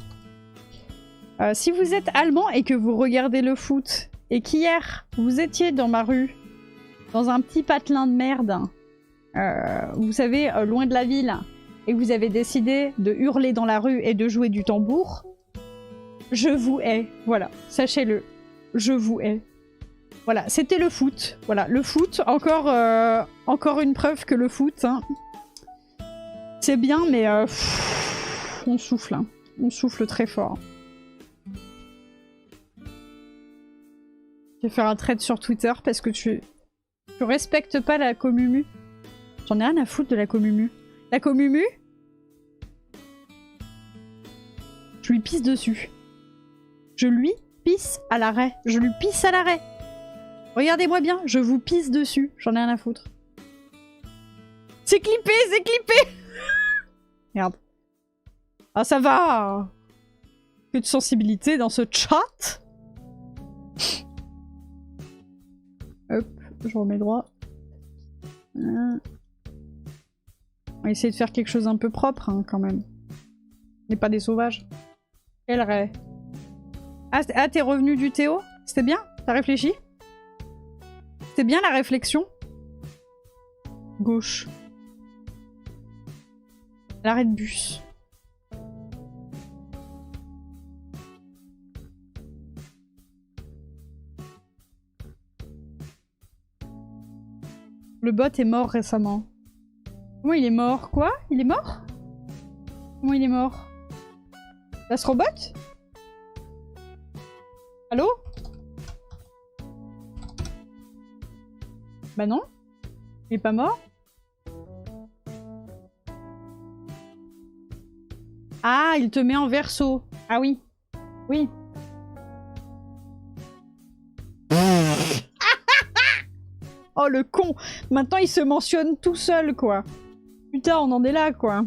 Si vous êtes allemand et que vous regardez le foot, et qu'hier, vous étiez dans ma rue, dans un petit patelin de merde, vous savez, loin de la ville, et que vous avez décidé de hurler dans la rue et de jouer du tambour, je vous hais. Voilà, sachez-le. Je vous hais. Voilà, c'était le foot. Voilà, le foot, encore une preuve que le foot, hein, c'est bien, mais on souffle. Hein. On souffle très fort. Je vais faire un thread sur Twitter parce que tu respectes pas la Comumu. J'en ai rien à foutre de la Comumu. La Comumu, je lui pisse dessus. Je lui pisse à l'arrêt. Je lui pisse à l'arrêt. Regardez-moi bien, je vous pisse dessus. J'en ai rien à foutre. C'est clippé, c'est clippé. Merde. Ah, ça va. Que de sensibilité dans ce chat. Hop, je remets droit. On va essayer de faire quelque chose un peu propre, hein, quand même. On n'est pas des sauvages. Quel raie. Ah, t'es revenu du Théo? C'était bien? T'as réfléchi? C'était bien la réflexion? Gauche. L'arrêt de bus. Le bot est mort récemment. Comment il est mort? Quoi? Il est mort? Comment il est mort? L'astrobot? Allô? Bah non. Il est pas mort? Ah, il te met en verso. Ah oui. Oui. Oh le con! Maintenant il se mentionne tout seul quoi. Putain, on en est là quoi.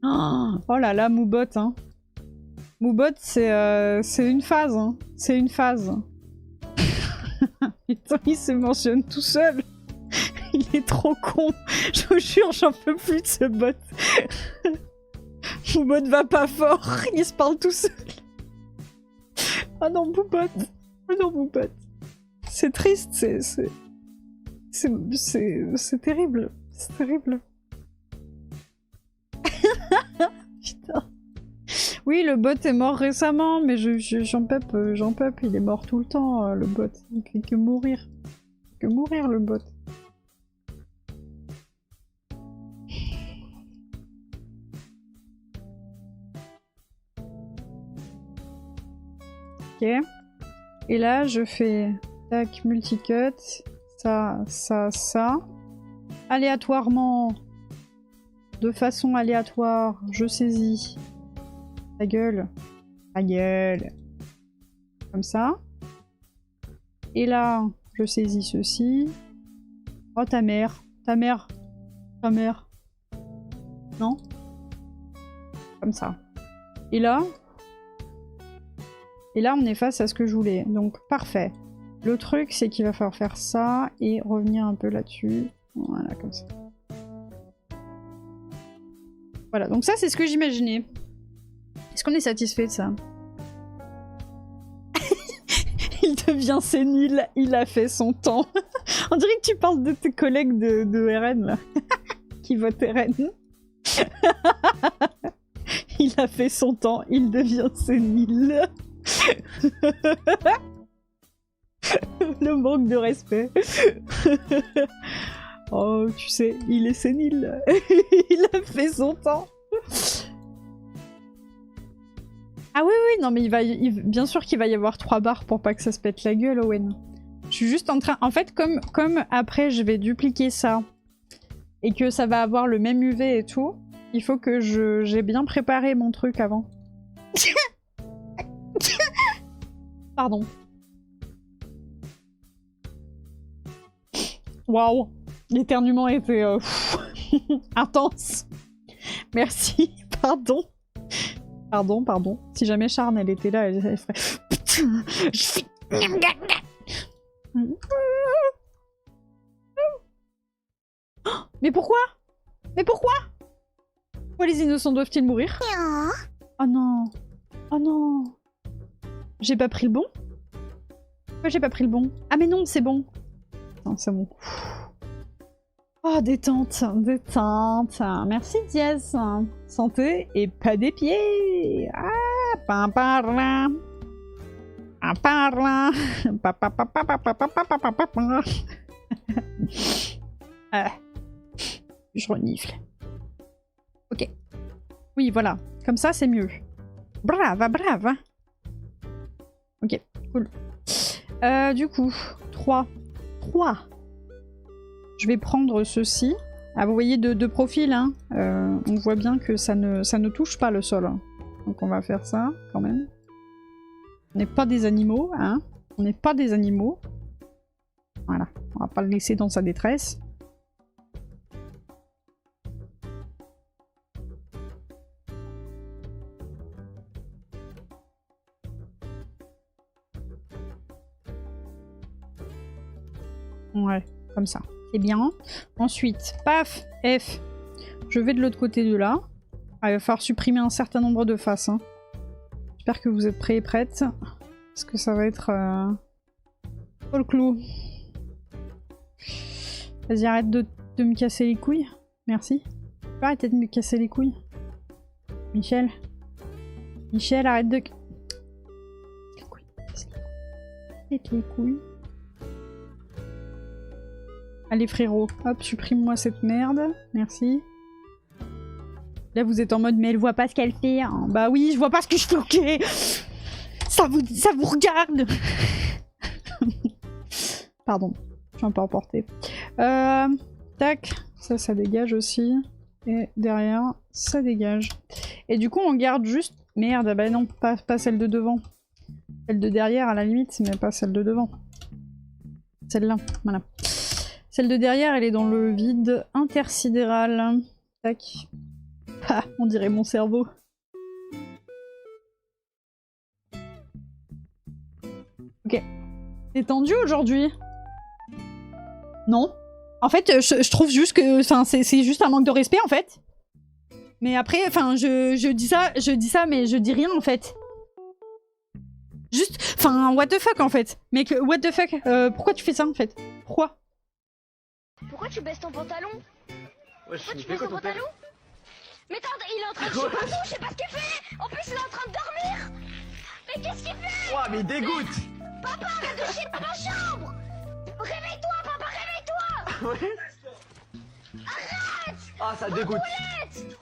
Oh là là, Moobot hein. Moobot c'est une phase hein. C'est une phase. Putain, il se mentionne tout seul. Il est trop con. Je vous jure, j'en peux plus de ce bot. Moobot va pas fort. Il se parle tout seul. Oh non, Moobot. Oh non, Moobot. C'est triste, c'est terrible. C'est terrible. Putain. Oui, le bot est mort récemment, mais j'en peux, il est mort tout le temps, le bot. Il fait que mourir. Que mourir, le bot. Ok. Et là, je fais tac, multicut, ça, ça, ça. Aléatoirement, de façon aléatoire, je saisis ta gueule. Ta gueule. Comme ça. Et là, je saisis ceci. Oh, ta mère. Ta mère. Ta mère. Non? Comme ça. Et là, on est face à ce que je voulais. Donc, parfait. Le truc, c'est qu'il va falloir faire ça et revenir un peu là-dessus. Voilà, comme ça. Voilà, donc ça, c'est ce que j'imaginais. Est-ce qu'on est satisfait de ça? Il devient sénile, il a fait son temps. On dirait que tu parles de tes collègues de RN, là. Qui votent RN. Il a fait son temps, il devient sénile. Le manque de respect. Oh, tu sais, il est sénile. Il a fait son temps. Ah oui, oui, non, mais bien sûr qu'il va y avoir 3 barres pour pas que ça se pète la gueule, Owen. Je suis juste en train... En fait, comme après je vais dupliquer ça, et que ça va avoir le même UV et tout, il faut que j'ai bien préparé mon truc avant. Pardon. Waouh, l'éternuement était intense. Merci, pardon. Pardon. Si jamais Charne elle était là, elle ferait... Putain, je suis... Mais pourquoi? Pourquoi les innocents doivent-ils mourir? Oh non. Oh non. J'ai pas pris le bon? Pourquoi j'ai pas pris le bon? Ah mais non, c'est bon. Non, c'est bon. Oh, détente. Merci Diaz. Santé et pas des pieds. Ah, pam. Je renifle. Ok. Oui, voilà. Comme ça, c'est mieux. Brave. Ok, cool. Du coup, 3. Je vais prendre ceci. Ah, vous voyez de profil, hein. On voit bien que ça ne touche pas le sol. Donc on va faire ça, quand même. On n'est pas des animaux, hein. On n'est pas des animaux. Voilà. On va pas le laisser dans sa détresse. Ouais, comme ça. C'est bien. Ensuite, paf, F. Je vais de l'autre côté de là. Ah, il va falloir supprimer un certain nombre de faces. Hein. J'espère que vous êtes prêts et prêtes. Parce que ça va être... Pas le clou. Vas-y, arrête de me casser les couilles. Merci. Tu peux arrêter de me casser les couilles. Michel, arrête de... Les couilles. Arrête les couilles. Allez frérot, hop, supprime-moi cette merde. Merci. Là vous êtes en mode mais elle voit pas ce qu'elle fait. Hein. Bah oui, je vois pas ce que je fais, ok. Ça vous regarde. Pardon, je suis un peu emportée. Tac, ça dégage aussi. Et derrière, ça dégage. Et du coup on garde juste... Merde, bah non, pas celle de devant. Celle de derrière à la limite, mais pas celle de devant. Celle-là, voilà. Celle de derrière, elle est dans le vide intersidéral. Tac. Ah, on dirait mon cerveau. Ok. T'es tendu aujourd'hui? Non. En fait, je trouve juste que... Enfin, c'est juste un manque de respect, en fait. Mais après, enfin, je dis ça, mais je dis rien, en fait. Juste... Enfin, what the fuck, en fait. Mec, what the fuck, pourquoi tu fais ça, en fait? Pourquoi? Pourquoi tu baisses ton pantalon? Ouais, Pourquoi tu baisses ton pantalon? Mais attends, il est en train de chier partout, je sais pas ce qu'il fait. En plus, il est en train de dormir. Mais qu'est-ce qu'il fait? Ouah, mais il dégoûte. Papa, arrête de chier dans ma chambre. Réveille-toi, papa, réveille-toi. Ouais. Arrête. Ah, ça dégoûte. Toilette.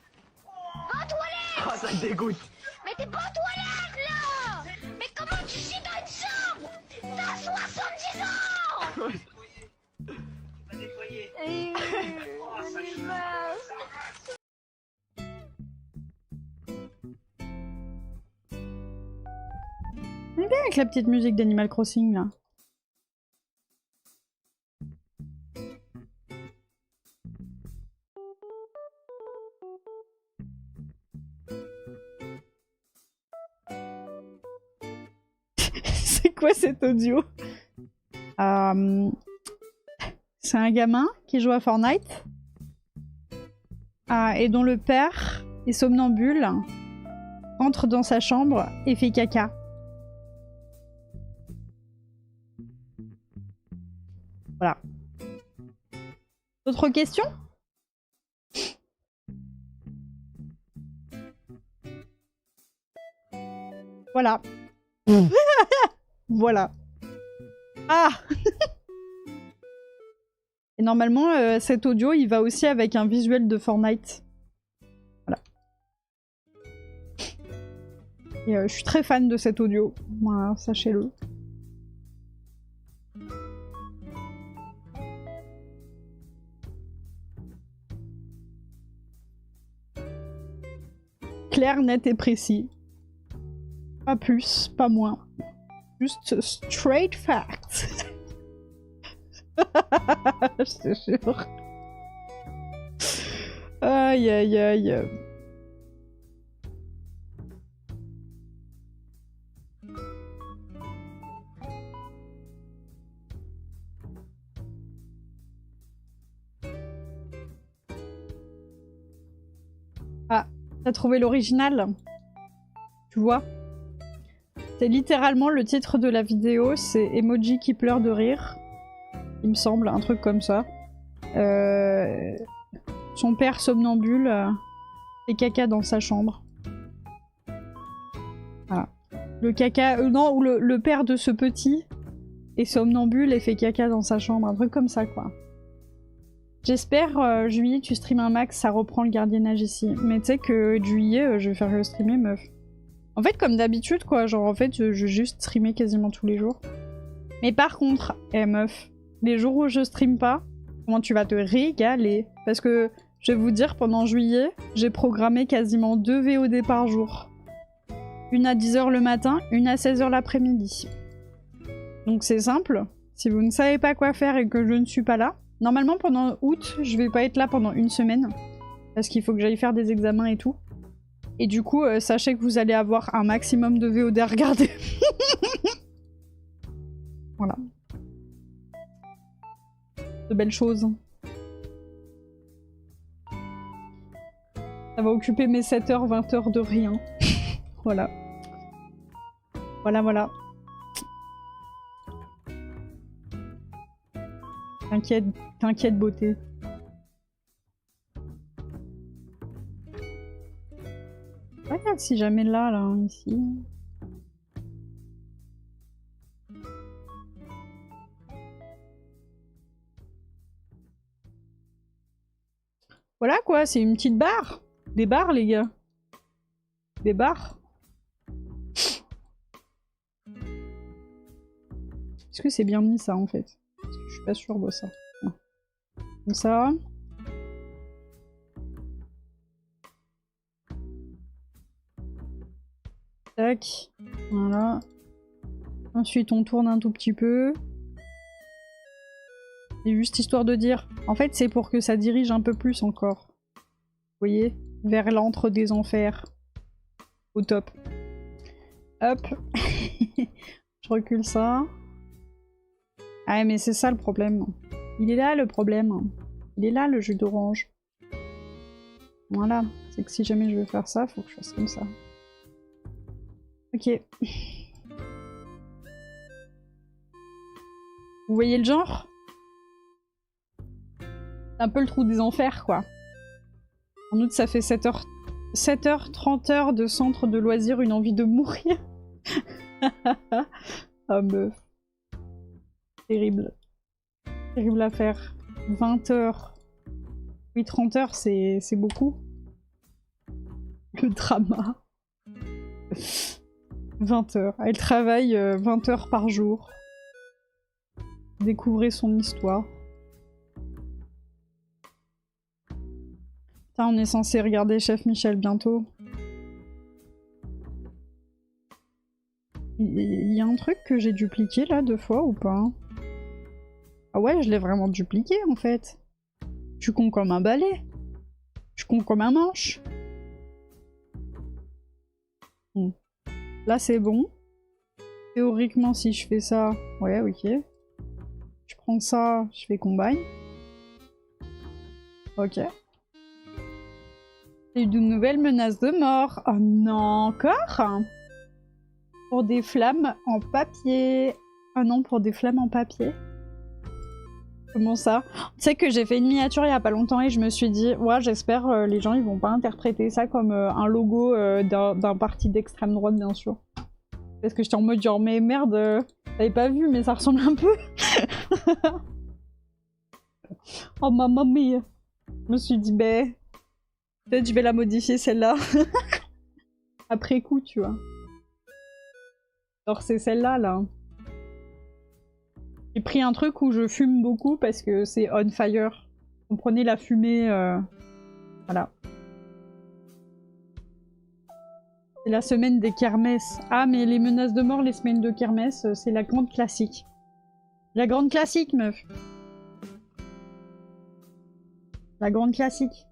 Va aux toilettes. Ah, ça dégoûte. Mais t'es pas aux toilettes, là. Mais comment tu chies dans une chambre? T'as 70 ans. On est bien avec la petite musique d'Animal Crossing, là. C'est quoi cet audio? C'est un gamin qui joue à Fortnite et dont le père est somnambule, entre dans sa chambre et fait caca. Voilà. D'autres questions? Voilà. Voilà. Ah. Et normalement, cet audio, il va aussi avec un visuel de Fortnite. Voilà. Et je suis très fan de cet audio. Voilà, sachez-le. Clair, net et précis. Pas plus, pas moins. Juste straight facts. Je te jure. Aïe aïe aïe. Ah, t'as trouvé l'original? Tu vois? C'est littéralement le titre de la vidéo, c'est Emoji qui pleure de rire. Il me semble, un truc comme ça. Son père somnambule fait caca dans sa chambre. Voilà. Le caca... non, ou le père de ce petit est somnambule et fait caca dans sa chambre. Un truc comme ça, quoi. J'espère, Juillet, tu stream un max, ça reprend le gardiennage ici. Mais tu sais que Juillet, je vais faire le streamer, meuf. En fait, comme d'habitude, quoi. Genre, en fait, je vais juste streamer quasiment tous les jours. Mais par contre, meuf, les jours où je stream pas, comment tu vas te régaler? Parce que, je vais vous dire, pendant juillet, j'ai programmé quasiment 2 VOD par jour. Une à 10h le matin, une à 16h l'après-midi. Donc c'est simple, si vous ne savez pas quoi faire et que je ne suis pas là, normalement pendant août, je vais pas être là pendant une semaine, parce qu'il faut que j'aille faire des examens et tout. Et du coup, sachez que vous allez avoir un maximum de VOD à regarder. Voilà. De belles choses. Ça va occuper mes 7h, 20h de rien. Voilà. Voilà, voilà. T'inquiète, t'inquiète, beauté. Regarde si jamais là, ici. Voilà quoi, c'est une petite barre. Des barres, les gars. Des barres. Est-ce que c'est bien mis ça en fait? Parce que je suis pas sûre de ça. Ouais. Comme ça. Tac. Voilà. Ensuite on tourne un tout petit peu. C'est juste histoire de dire. En fait, c'est pour que ça dirige un peu plus encore. Vous voyez? Vers l'antre des enfers. Au top. Hop. Je recule ça. Ah mais c'est ça le problème. Il est là le problème. Il est là le jus d'orange. Voilà. C'est que si jamais je veux faire ça, faut que je fasse comme ça. Ok. Vous voyez le genre? C'est un peu le trou des enfers, quoi. En août, ça fait 7h, 30 heures de centre de loisirs, une envie de mourir. Ah meuf. Terrible. Terrible à faire. 20 heures. Oui, 30 heures, c'est beaucoup. Le drama. 20 heures. Elle travaille 20 heures par jour. Découvrez son histoire. Putain, on est censé regarder Chef Michel bientôt. Il y a un truc que j'ai dupliqué là 2 fois ou pas? Ah ouais, je l'ai vraiment dupliqué en fait. Je suis con comme un balai. Je suis con comme un manche. Là c'est bon. Théoriquement si je fais ça, ouais ok. Je prends ça, je fais combine. Ok. J'ai eu de nouvelles menaces de mort. Oh non, encore? Pour des flammes en papier. Ah non, pour des flammes en papier. Comment ça? Tu sais que j'ai fait une miniature il y a pas longtemps et je me suis dit, ouais, j'espère les gens ils vont pas interpréter ça comme un logo d'un parti d'extrême droite, bien sûr. Parce que j'étais en mode genre, mais merde, t'avais pas vu, mais ça ressemble un peu. Oh mamma mia. Je me suis dit, ben, peut-être je vais la modifier celle-là. Après coup, tu vois. Alors c'est celle-là, là. J'ai pris un truc où je fume beaucoup parce que c'est on fire. Comprenez la fumée, voilà. C'est la semaine des kermesses. Ah, mais les menaces de mort, les semaines de kermesse, c'est la grande classique. La grande classique, meuf. La grande classique.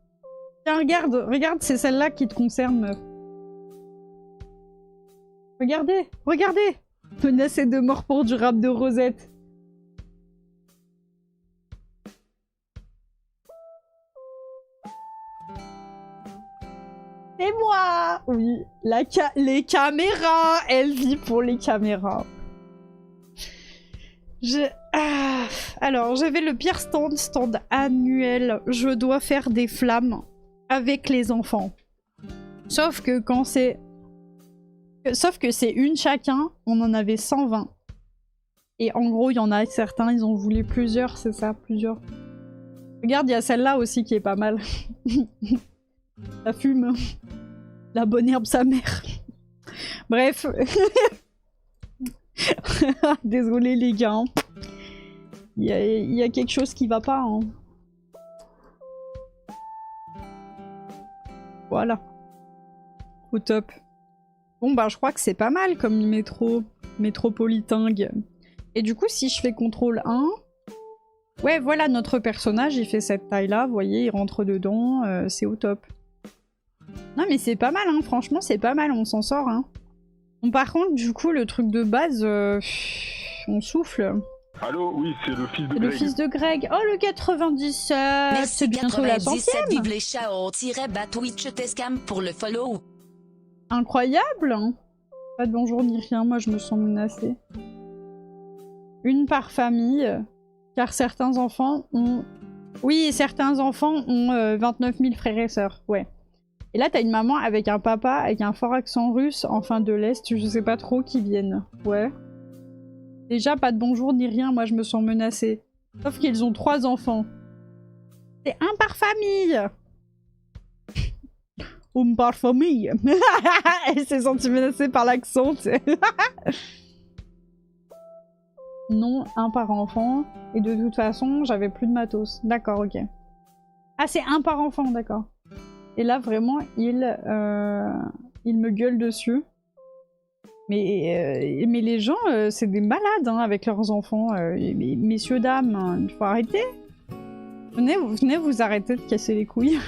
Tiens, regarde, c'est celle-là qui te concerne, meuf. Regardez, regardez! Menacé de mort pour du rap de Rosette. C'est moi! Oui, les caméras! Elle vit pour les caméras. Alors, j'avais le pire stand annuel. Je dois faire des flammes avec les enfants. Sauf que quand c'est... Sauf que c'est une chacun, on en avait 120. Et en gros, il y en a certains, ils en voulaient plusieurs, c'est ça, plusieurs. Regarde, il y a celle-là aussi qui est pas mal. Ça fume. La bonne herbe, sa mère. Bref. Désolé les gars. Il y a quelque chose qui va pas. Hein. Voilà. Au top. Bon bah je crois que c'est pas mal comme métropolitingue. Et du coup si je fais CTRL 1... Ouais voilà, notre personnage il fait cette taille là, vous voyez, il rentre dedans, c'est au top. Non mais c'est pas mal hein, franchement c'est pas mal, on s'en sort hein. Bon, par contre du coup le truc de base, on souffle. Allô, oui, c'est le fils de Le Greg. fils de Greg. Oh, le 97. C'est bientôt la 100e. Vive les chao-Twitch Tescam pour le follow. Incroyable. Pas de bonjour ni rien, moi je me sens menacée. Une par famille, car certains enfants ont... Oui, certains enfants ont 29 000 frères et sœurs, ouais. Et là t'as une maman avec un papa avec un fort accent russe, enfin de l'Est, je sais pas trop qui viennent. Ouais. Déjà, pas de bonjour ni rien, moi je me sens menacée. Sauf qu'ils ont 3 enfants. C'est un par famille. Par famille. Elle s'est sentie menacée par l'accent, tu sais. Non, un par enfant. Et de toute façon, j'avais plus de matos. D'accord, ok. Ah, c'est un par enfant, d'accord. Et là, vraiment, il me gueule dessus. Mais les gens, c'est des malades hein, avec leurs enfants. Messieurs, dames, hein, il faut arrêter. Venez vous arrêter de casser les couilles.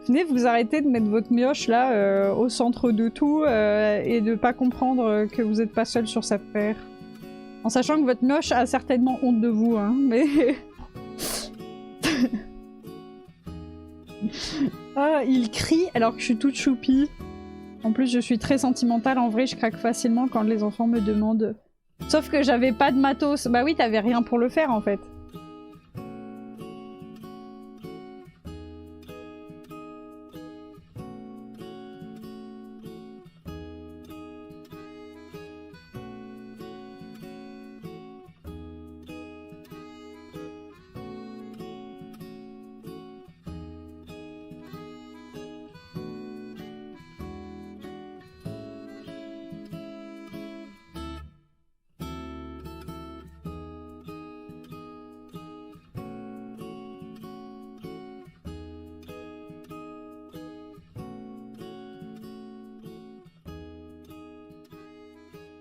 Venez vous arrêter de mettre votre mioche là au centre de tout et de pas comprendre que vous êtes pas seul sur cette terre. En sachant que votre mioche a certainement honte de vous, hein, mais... Ah, il crie alors que je suis toute choupie. En plus, je suis très sentimentale. En vrai, je craque facilement quand les enfants me demandent. Sauf que j'avais pas de matos. Bah oui, t'avais rien pour le faire, en fait.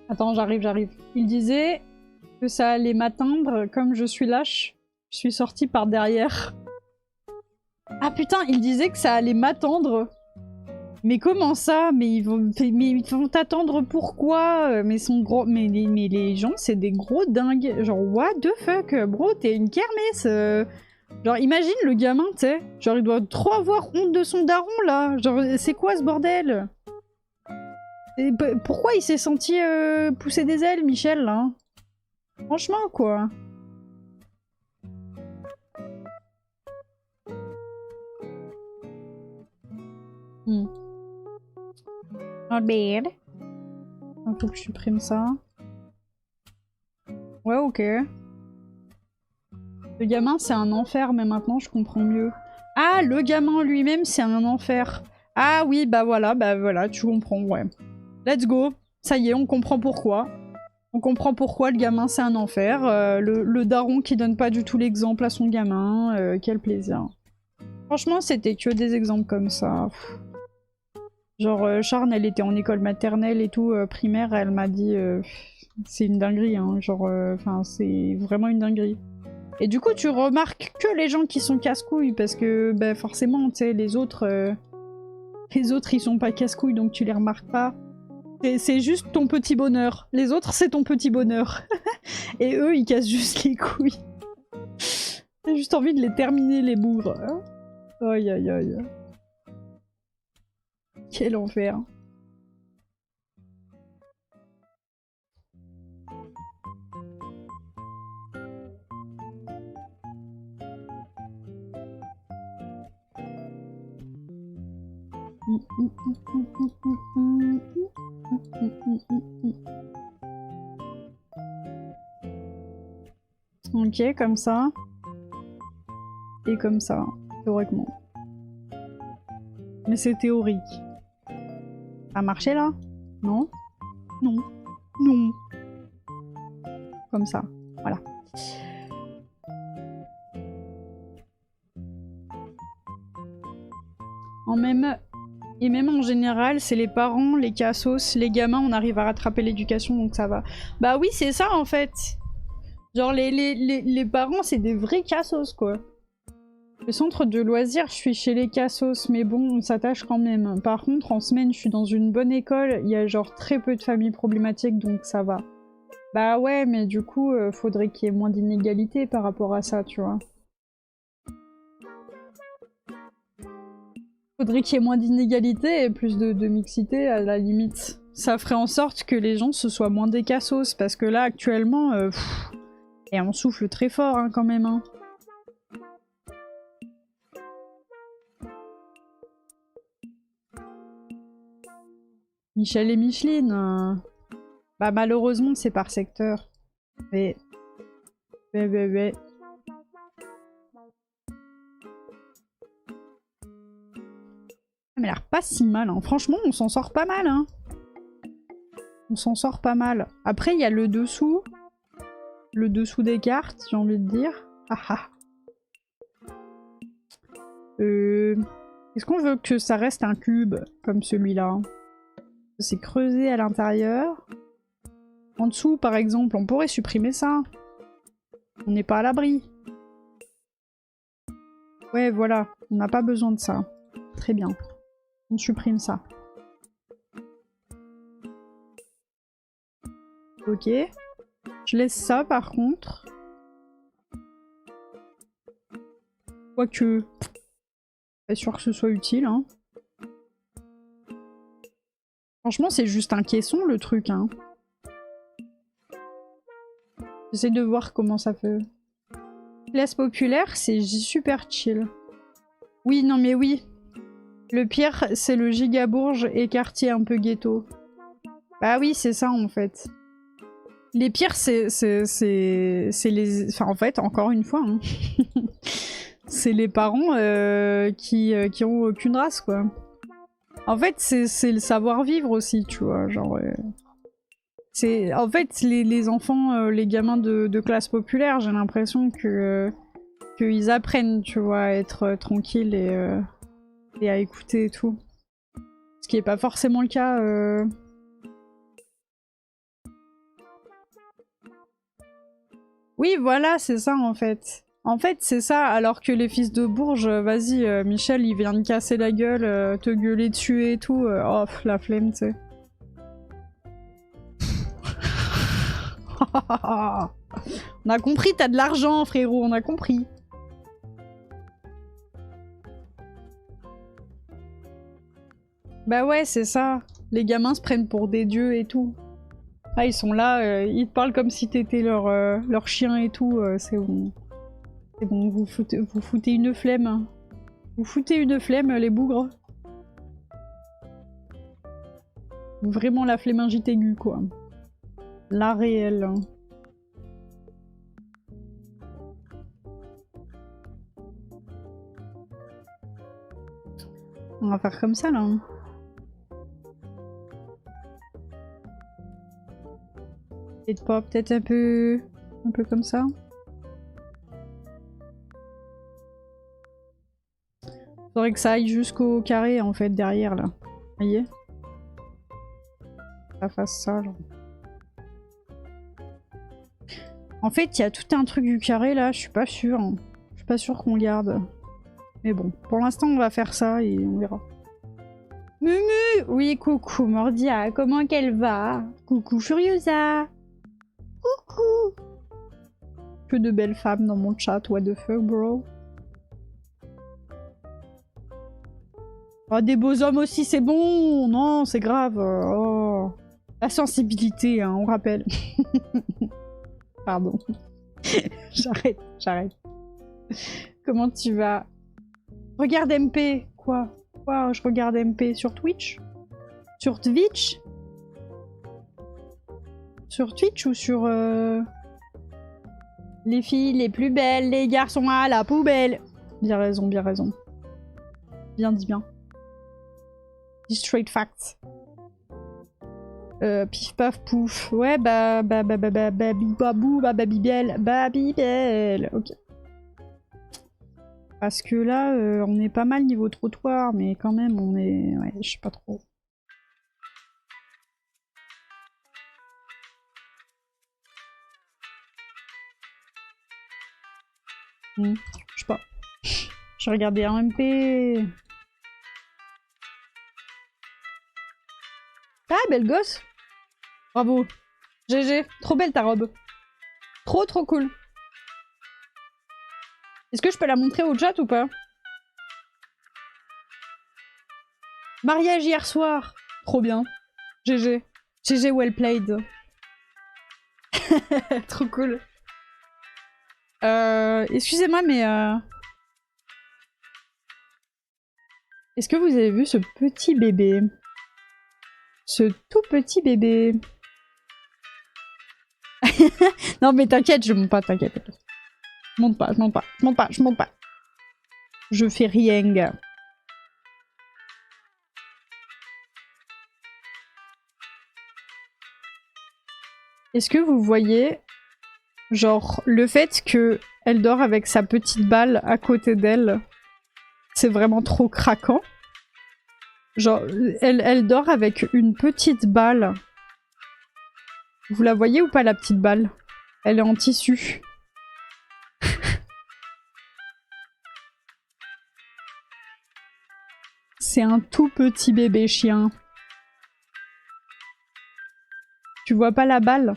Attends, j'arrive. Il disait que ça allait m'atteindre, comme je suis lâche, je suis sortie par derrière. Ah putain, il disait que ça allait m'attendre. Mais comment ça? Mais ils vont t'attendre pourquoi? Mais les gens, c'est des gros dingues. Genre, what the fuck, bro, t'es une kermesse. Genre, imagine le gamin, tu sais. Genre, il doit trop avoir honte de son daron, là. Genre, c'est quoi ce bordel? Et pourquoi il s'est senti pousser des ailes, Michel, là? Franchement, quoi. Not bad. Il faut que je supprime ça. Ouais, ok. Le gamin, c'est un enfer, mais maintenant, je comprends mieux. Ah, le gamin lui-même, c'est un enfer. Ah oui, bah voilà, tu comprends, ouais. Let's go. Ça y est, on comprend pourquoi. On comprend pourquoi le gamin c'est un enfer. Le daron qui donne pas du tout l'exemple à son gamin. Quel plaisir. Franchement, c'était que des exemples comme ça. Pff. Genre, Charne, elle était en école maternelle et tout, primaire, elle m'a dit... c'est une dinguerie, hein. Genre, enfin, c'est vraiment une dinguerie. Et du coup, tu remarques que les gens qui sont casse-couilles, parce que, bah, forcément, tu sais, les autres, ils sont pas casse-couilles, donc tu les remarques pas. C'est juste ton petit bonheur. Les autres, c'est ton petit bonheur. Et eux, ils cassent juste les couilles. J'ai juste envie de les terminer, les bougres. Aïe aïe aïe. Quel enfer. Ok, comme ça. Et comme ça, théoriquement. Mais c'est théorique. Ça a marché là? Non? Non. Non. Comme ça. Voilà. Et même en général, c'est les parents, les cassos, les gamins, on arrive à rattraper l'éducation, donc ça va. Bah oui, c'est ça en fait. Genre les parents, c'est des vrais cassos, quoi. Le centre de loisirs, je suis chez les cassos, mais bon, on s'attache quand même. Par contre, en semaine, je suis dans une bonne école, il y a genre très peu de familles problématiques, donc ça va. Bah ouais, mais du coup, faudrait qu'il y ait moins d'inégalités par rapport à ça, tu vois. Faudrait qu'il y ait moins d'inégalités et plus de mixité à la limite. Ça ferait en sorte que les gens se soient moins des cassos, parce que là, actuellement, et on souffle très fort, hein, quand même, hein. Michel et Micheline, bah malheureusement c'est par secteur. Mais... Mais... Ça m'a l'air pas si mal, hein. Franchement on s'en sort pas mal, hein. On s'en sort pas mal. Après il y a le dessous. Le dessous des cartes, j'ai envie de dire. Ah ah. Est-ce qu'on veut que ça reste un cube, comme celui-là? C'est creusé à l'intérieur. En dessous, par exemple, on pourrait supprimer ça. On n'est pas à l'abri. Ouais, voilà. On n'a pas besoin de ça. Très bien. On supprime ça. Ok. Je laisse ça, par contre. Quoique... Pas sûr que ce soit utile, hein. Franchement, c'est juste un caisson, le truc, hein. J'essaie de voir comment ça fait. Classe populaire, c'est super chill. Oui, non mais oui. Le pire, c'est le gigabourge et quartier un peu ghetto. Bah oui, c'est ça, en fait. Les pires, c'est les... Enfin, en fait, encore une fois, hein. C'est les parents qui ont aucune race, quoi. En fait, c'est le savoir-vivre aussi, tu vois, genre... En fait, les enfants, les gamins de classe populaire, j'ai l'impression qu'ils apprennent, tu vois, à être tranquilles et à écouter et tout. Ce qui est pas forcément le cas... Oui, voilà, c'est ça, en fait. En fait, c'est ça, alors que les fils de Bourges, vas-y, Michel, il vient de casser la gueule, te gueuler dessus et tout. Oh, la flemme, tu sais. On a compris, t'as de l'argent, frérot, on a compris. Bah ouais, c'est ça. Les gamins se prennent pour des dieux et tout. Ah, ils sont là, ils te parlent comme si t'étais leur chien et tout, c'est bon. C'est bon, vous foutez une flemme. Vous foutez une flemme, les bougres. Vraiment la flémingite aiguë, quoi. La réelle. On va faire comme ça, là. Peut-être pas, peut-être un peu comme ça. Faudrait que ça aille jusqu'au carré, en fait, derrière, là. Vous voyez? Ça fasse ça, genre. En fait, il y a tout un truc du carré, là, je suis pas sûre. Hein. Je suis pas sûre qu'on garde. Mais bon, pour l'instant, on va faire ça et on verra. Mumu! Oui, coucou, Mordia, comment qu'elle va? Coucou, Furiosa! Coucou! Que de belles femmes dans mon chat, what the fuck, bro? Oh, des beaux hommes aussi, c'est bon! Non, c'est grave. Oh. La sensibilité, hein, on rappelle. Pardon. J'arrête. Comment tu vas? Regarde MP. Quoi? Quoi? Je regarde MP sur Twitch? Sur Twitch? Sur Twitch ou sur... Les filles les plus belles, les garçons à la poubelle. Bien raison, bien raison. Bien dit bien. Dit straight facts. Pif paf pouf. Ouais, babibabou, babibel. Ok. Parce que là, on est pas mal niveau trottoir, mais quand même, on est... Ouais, je sais pas trop. Je sais pas. J'ai regardé un MP. Ah, belle gosse. Bravo. GG. Trop belle ta robe. Trop cool. Est-ce que je peux la montrer au chat ou pas? Mariage hier soir. Trop bien. GG. GG well played. Trop cool. Excusez-moi, mais... Est-ce que vous avez vu ce petit bébé? Ce tout petit bébé. Non mais t'inquiète, je monte pas, t'inquiète. Je monte pas. Je fais rien. Est-ce que vous voyez, genre, le fait que elle dort avec sa petite balle à côté d'elle, c'est vraiment trop craquant. Genre, elle dort avec une petite balle. Vous la voyez ou pas, la petite balle? Elle est en tissu. C'est un tout petit bébé chien. Tu vois pas la balle?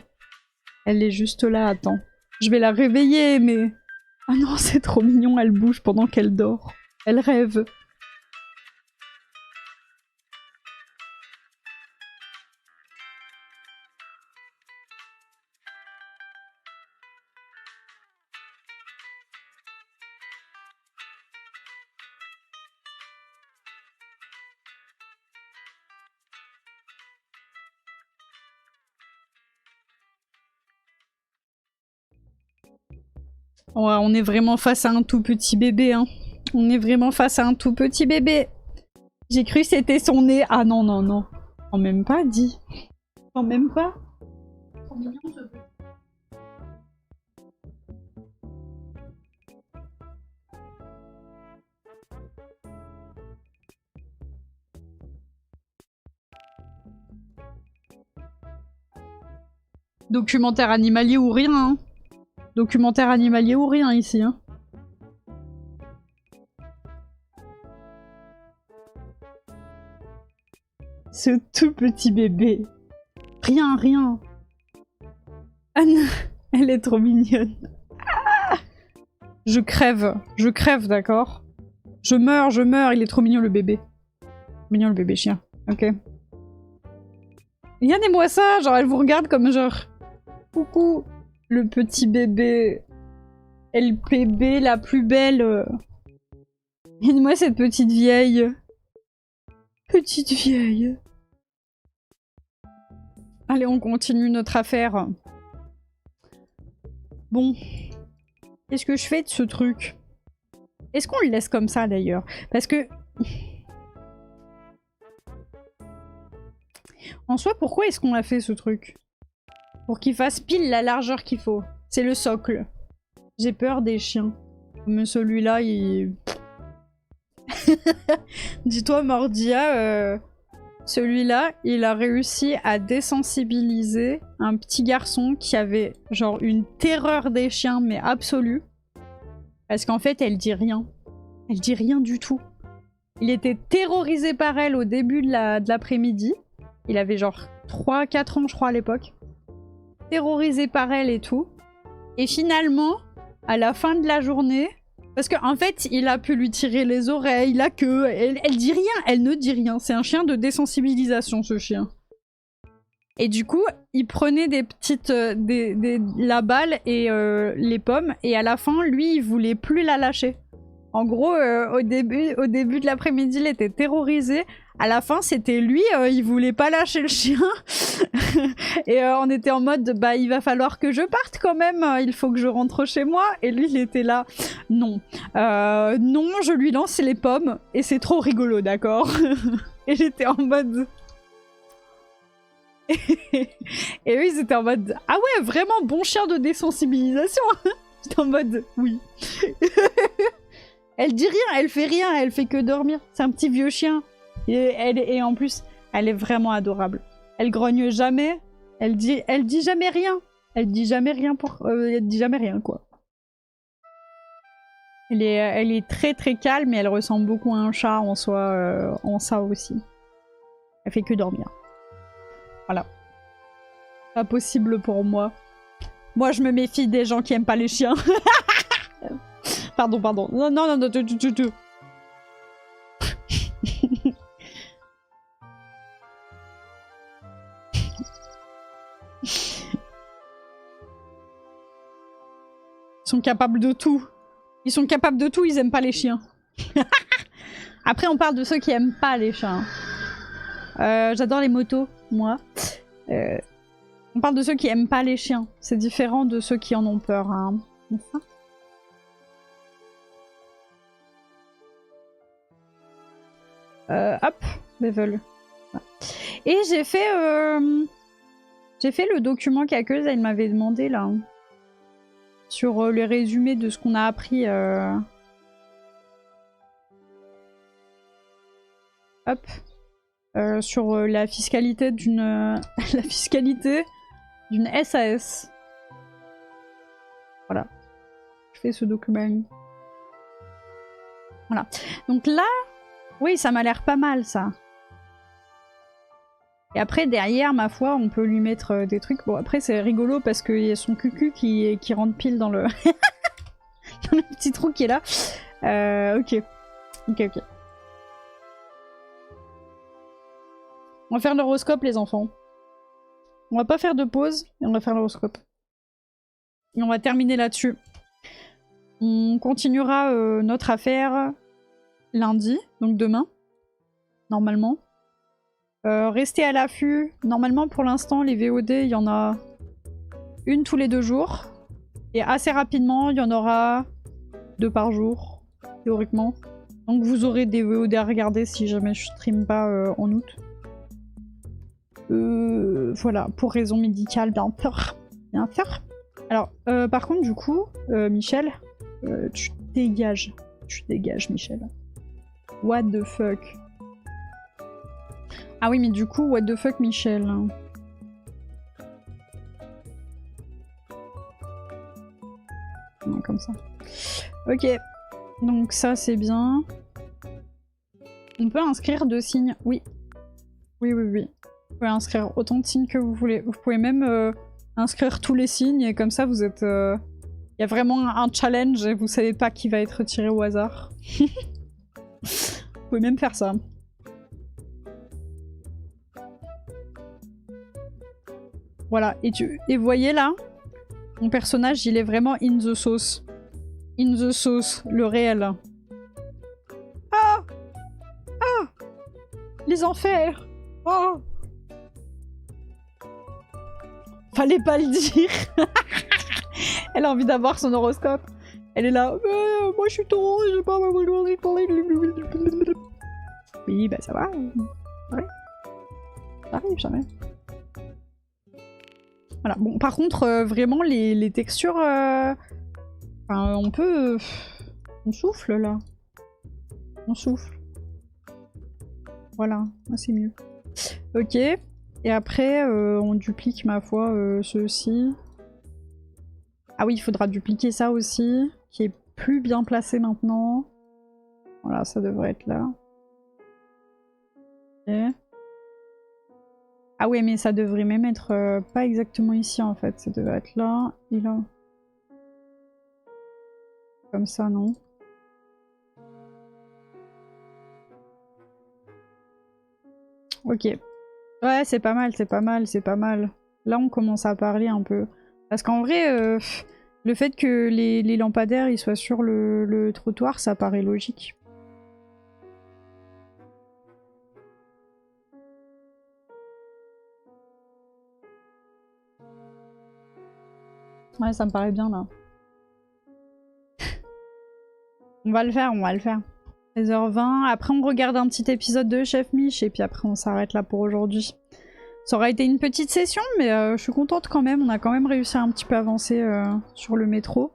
Elle est juste là, attends. Je vais la réveiller, mais... Ah non, c'est trop mignon, elle bouge pendant qu'elle dort. Elle rêve. Ouais, on est vraiment face à un tout petit bébé, hein. On est vraiment face à un tout petit bébé. J'ai cru que c'était son nez. Ah non, non, non. Quand même pas, dit. Quand même pas. Trop mignon, ce bébé. Documentaire animalier ou rien, hein. Documentaire animalier ou rien ici, hein. Ce tout petit bébé. Rien, rien. Anne, elle est trop mignonne. Ah, je crève, d'accord. Je meurs, il est trop mignon le bébé. Mignon le bébé chien, ok. Regardez-moi ça, genre elle vous regarde comme genre... Coucou, le petit bébé. LPB, la plus belle. Regardez-moi cette petite vieille. Petite vieille. Allez, on continue notre affaire. Bon. Qu'est-ce que je fais de ce truc? Est-ce qu'on le laisse comme ça d'ailleurs? Parce que... En soi, pourquoi est-ce qu'on a fait ce truc? Pour qu'il fasse pile la largeur qu'il faut. C'est le socle. J'ai peur des chiens. Mais celui-là, il... Dis-toi, Mordia, celui-là, il a réussi à désensibiliser un petit garçon qui avait genre une terreur des chiens, mais absolue. Parce qu'en fait, elle dit rien. Elle dit rien du tout. Il était terrorisé par elle au début de l'après-midi. Il avait genre 3-4 ans, je crois, à l'époque. Terrorisé par elle et tout. Et finalement, à la fin de la journée... Parce qu'en fait, il a pu lui tirer les oreilles, la queue. Elle dit rien, elle ne dit rien. C'est un chien de désensibilisation, ce chien. Et du coup, il prenait des petites... la balle et les pommes. Et à la fin, lui, il voulait plus la lâcher. En gros, au début de l'après-midi, il était terrorisé. À la fin, c'était lui, il voulait pas lâcher le chien. Et on était en mode, bah il va falloir que je parte quand même, il faut que je rentre chez moi. Et lui, il était là, non. Non, je lui lance les pommes, et c'est trop rigolo, d'accord. Et j'étais en mode... Et eux, ils étaient en mode, ah ouais, vraiment bon chien de désensibilisation. J'étais en mode, oui. Elle dit rien, elle fait que dormir. C'est un petit vieux chien. Et en plus, elle est vraiment adorable. Elle grogne jamais. Elle dit jamais rien. Elle dit jamais rien elle dit jamais rien, quoi. Elle est très très calme et elle ressemble beaucoup à un chat en soi, en ça aussi. Elle fait que dormir. Voilà. Pas possible pour moi. Moi, je me méfie des gens qui aiment pas les chiens. Pardon. Non, tu. Ils sont capables de tout. Ils sont capables de tout, ils aiment pas les chiens. Après, on parle de ceux qui aiment pas les chiens. J'adore les motos, moi. On parle de ceux qui aiment pas les chiens. C'est différent de ceux qui en ont peur, hein. Hop, Bevel. Et j'ai fait le document qu'Aqueuse, elle m'avait demandé là. Sur les résumés de ce qu'on a appris. Hop. sur la fiscalité d'une la fiscalité d'une SAS. Voilà. Je fais ce document. Voilà. Donc là, oui, ça m'a l'air pas mal, ça. Et après, derrière, ma foi, on peut lui mettre des trucs. Bon, après, c'est rigolo parce qu'il y a son cucu qui rentre pile dans le... dans le petit trou qui est là. Ok. Ok. On va faire l'horoscope, les enfants. On va pas faire de pause, et on va faire l'horoscope. Et on va terminer là-dessus. On continuera notre affaire lundi, donc demain, normalement. Restez à l'affût. Normalement, pour l'instant, les VOD, il y en a une tous les 2 jours. Et assez rapidement, il y en aura 2 par jour, théoriquement. Donc vous aurez des VOD à regarder si jamais je stream pas en août. Voilà, pour raison médicale, bien sûr. Bien sûr. Alors, par contre, du coup, Michel, tu dégages. Tu dégages, Michel. What the fuck? Ah oui, mais du coup, what the fuck, Michel? Ouais, comme ça. Ok. Donc ça, c'est bien. On peut inscrire 2 signes. Oui. Oui. Vous pouvez inscrire autant de signes que vous voulez. Vous pouvez même inscrire tous les signes et comme ça, vous êtes... Il y a vraiment un challenge et vous savez pas qui va être tiré au hasard. Vous pouvez même faire ça. Voilà, et vous voyez là, mon personnage, il est vraiment in the sauce. In the sauce, le réel. Ah! Ah! Les enfers! Oh! Fallait pas le dire. Elle a envie d'avoir son horoscope. Elle est là, moi je suis taureau, je sais pas, oui, bah ça va. Ouais. Ça arrive jamais. Voilà, bon, par contre, vraiment, les textures... Enfin, on peut... on souffle, là. On souffle. Voilà, là, c'est mieux. Ok. Et après, on duplique, ma foi, ceci. Ah oui, il faudra dupliquer ça aussi, qui est plus bien placé maintenant. Voilà, ça devrait être là. Ok. Ah ouais, mais ça devrait même être pas exactement ici en fait, ça devrait être là et là. Comme ça, non? Ok. Ouais, c'est pas mal, c'est pas mal, c'est pas mal. Là, on commence à parler un peu. Parce qu'en vrai, le fait que les lampadaires ils soient sur le trottoir, ça paraît logique. Ouais, ça me paraît bien là. On va le faire, on va le faire. 13h20. Après, on regarde un petit épisode de Chef Mich et puis après, on s'arrête là pour aujourd'hui. Ça aurait été une petite session, mais je suis contente quand même. On a quand même réussi à un petit peu avancer sur le métro.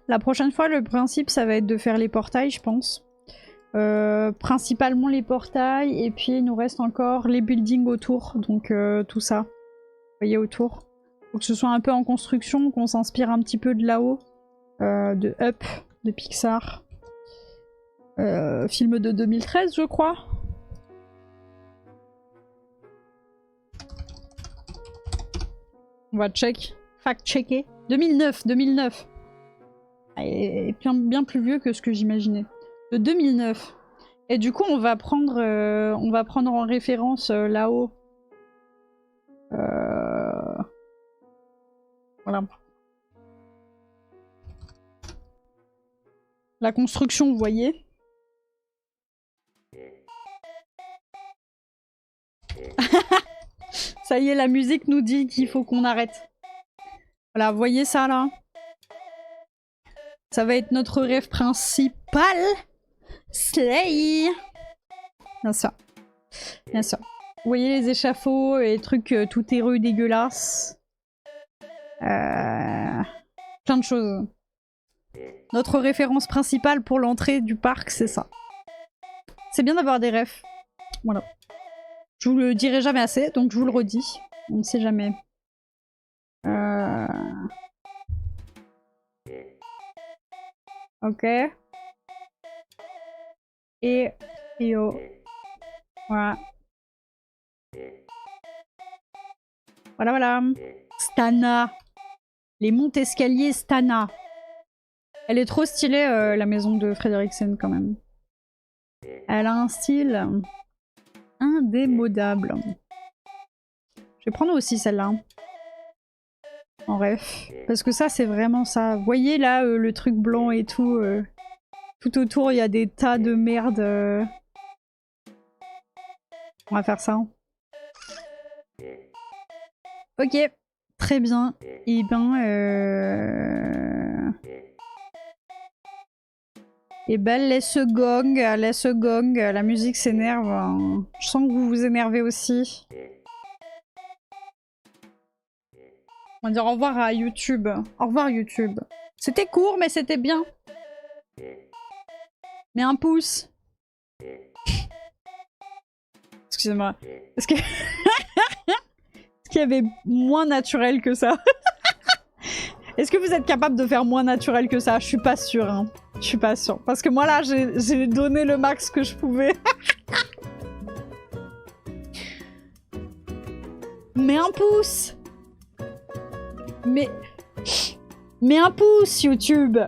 La prochaine fois, le principe, ça va être de faire les portails, je pense. Principalement les portails et puis il nous reste encore les buildings autour. Donc tout ça. Vous voyez autour. Faut que ce soit un peu en construction, qu'on s'inspire un petit peu de là-haut, de Up, de Pixar. Film de 2013, je crois. On va fact-checker. 2009, 2009. Et bien plus vieux que ce que j'imaginais. De 2009. Et du coup, on va prendre en référence là-haut. Voilà. La construction, vous voyez. Ça y est, la musique nous dit qu'il faut qu'on arrête. Voilà, vous voyez ça là? Ça va être notre rêve principal. Slay. Bien sûr. Bien sûr. Vous voyez les échafauds et les trucs tout terreux, dégueulasses. Plein de choses. Notre référence principale pour l'entrée du parc, c'est ça. C'est bien d'avoir des refs. Voilà. Je vous le dirai jamais assez, donc je vous le redis. On ne sait jamais. Ok. Et oh. Voilà. Voilà. Stana. Les montes-escaliers Stana. Elle est trop stylée, la maison de Frederiksen, quand même. Elle a un style indémodable. Je vais prendre aussi celle-là. En ref. Parce que ça, c'est vraiment ça. Vous voyez, là, le truc blanc et tout. Tout autour, il y a des tas de merde. On va faire ça. Ok. Très bien. Et ben... Et ben, laisse gong. La musique s'énerve. Hein. Je sens que vous vous énervez aussi. On va dire au revoir à YouTube. Au revoir YouTube. C'était court, mais c'était bien. Mais un pouce. Excusez-moi. Est-ce que... Est-ce qu'il y avait moins naturel que ça? Est-ce que vous êtes capable de faire moins naturel que ça? Je suis pas sûre. Hein. Je suis pas sûre. Parce que moi là, j'ai donné le max que je pouvais. Mais un pouce. Mais un pouce, YouTube.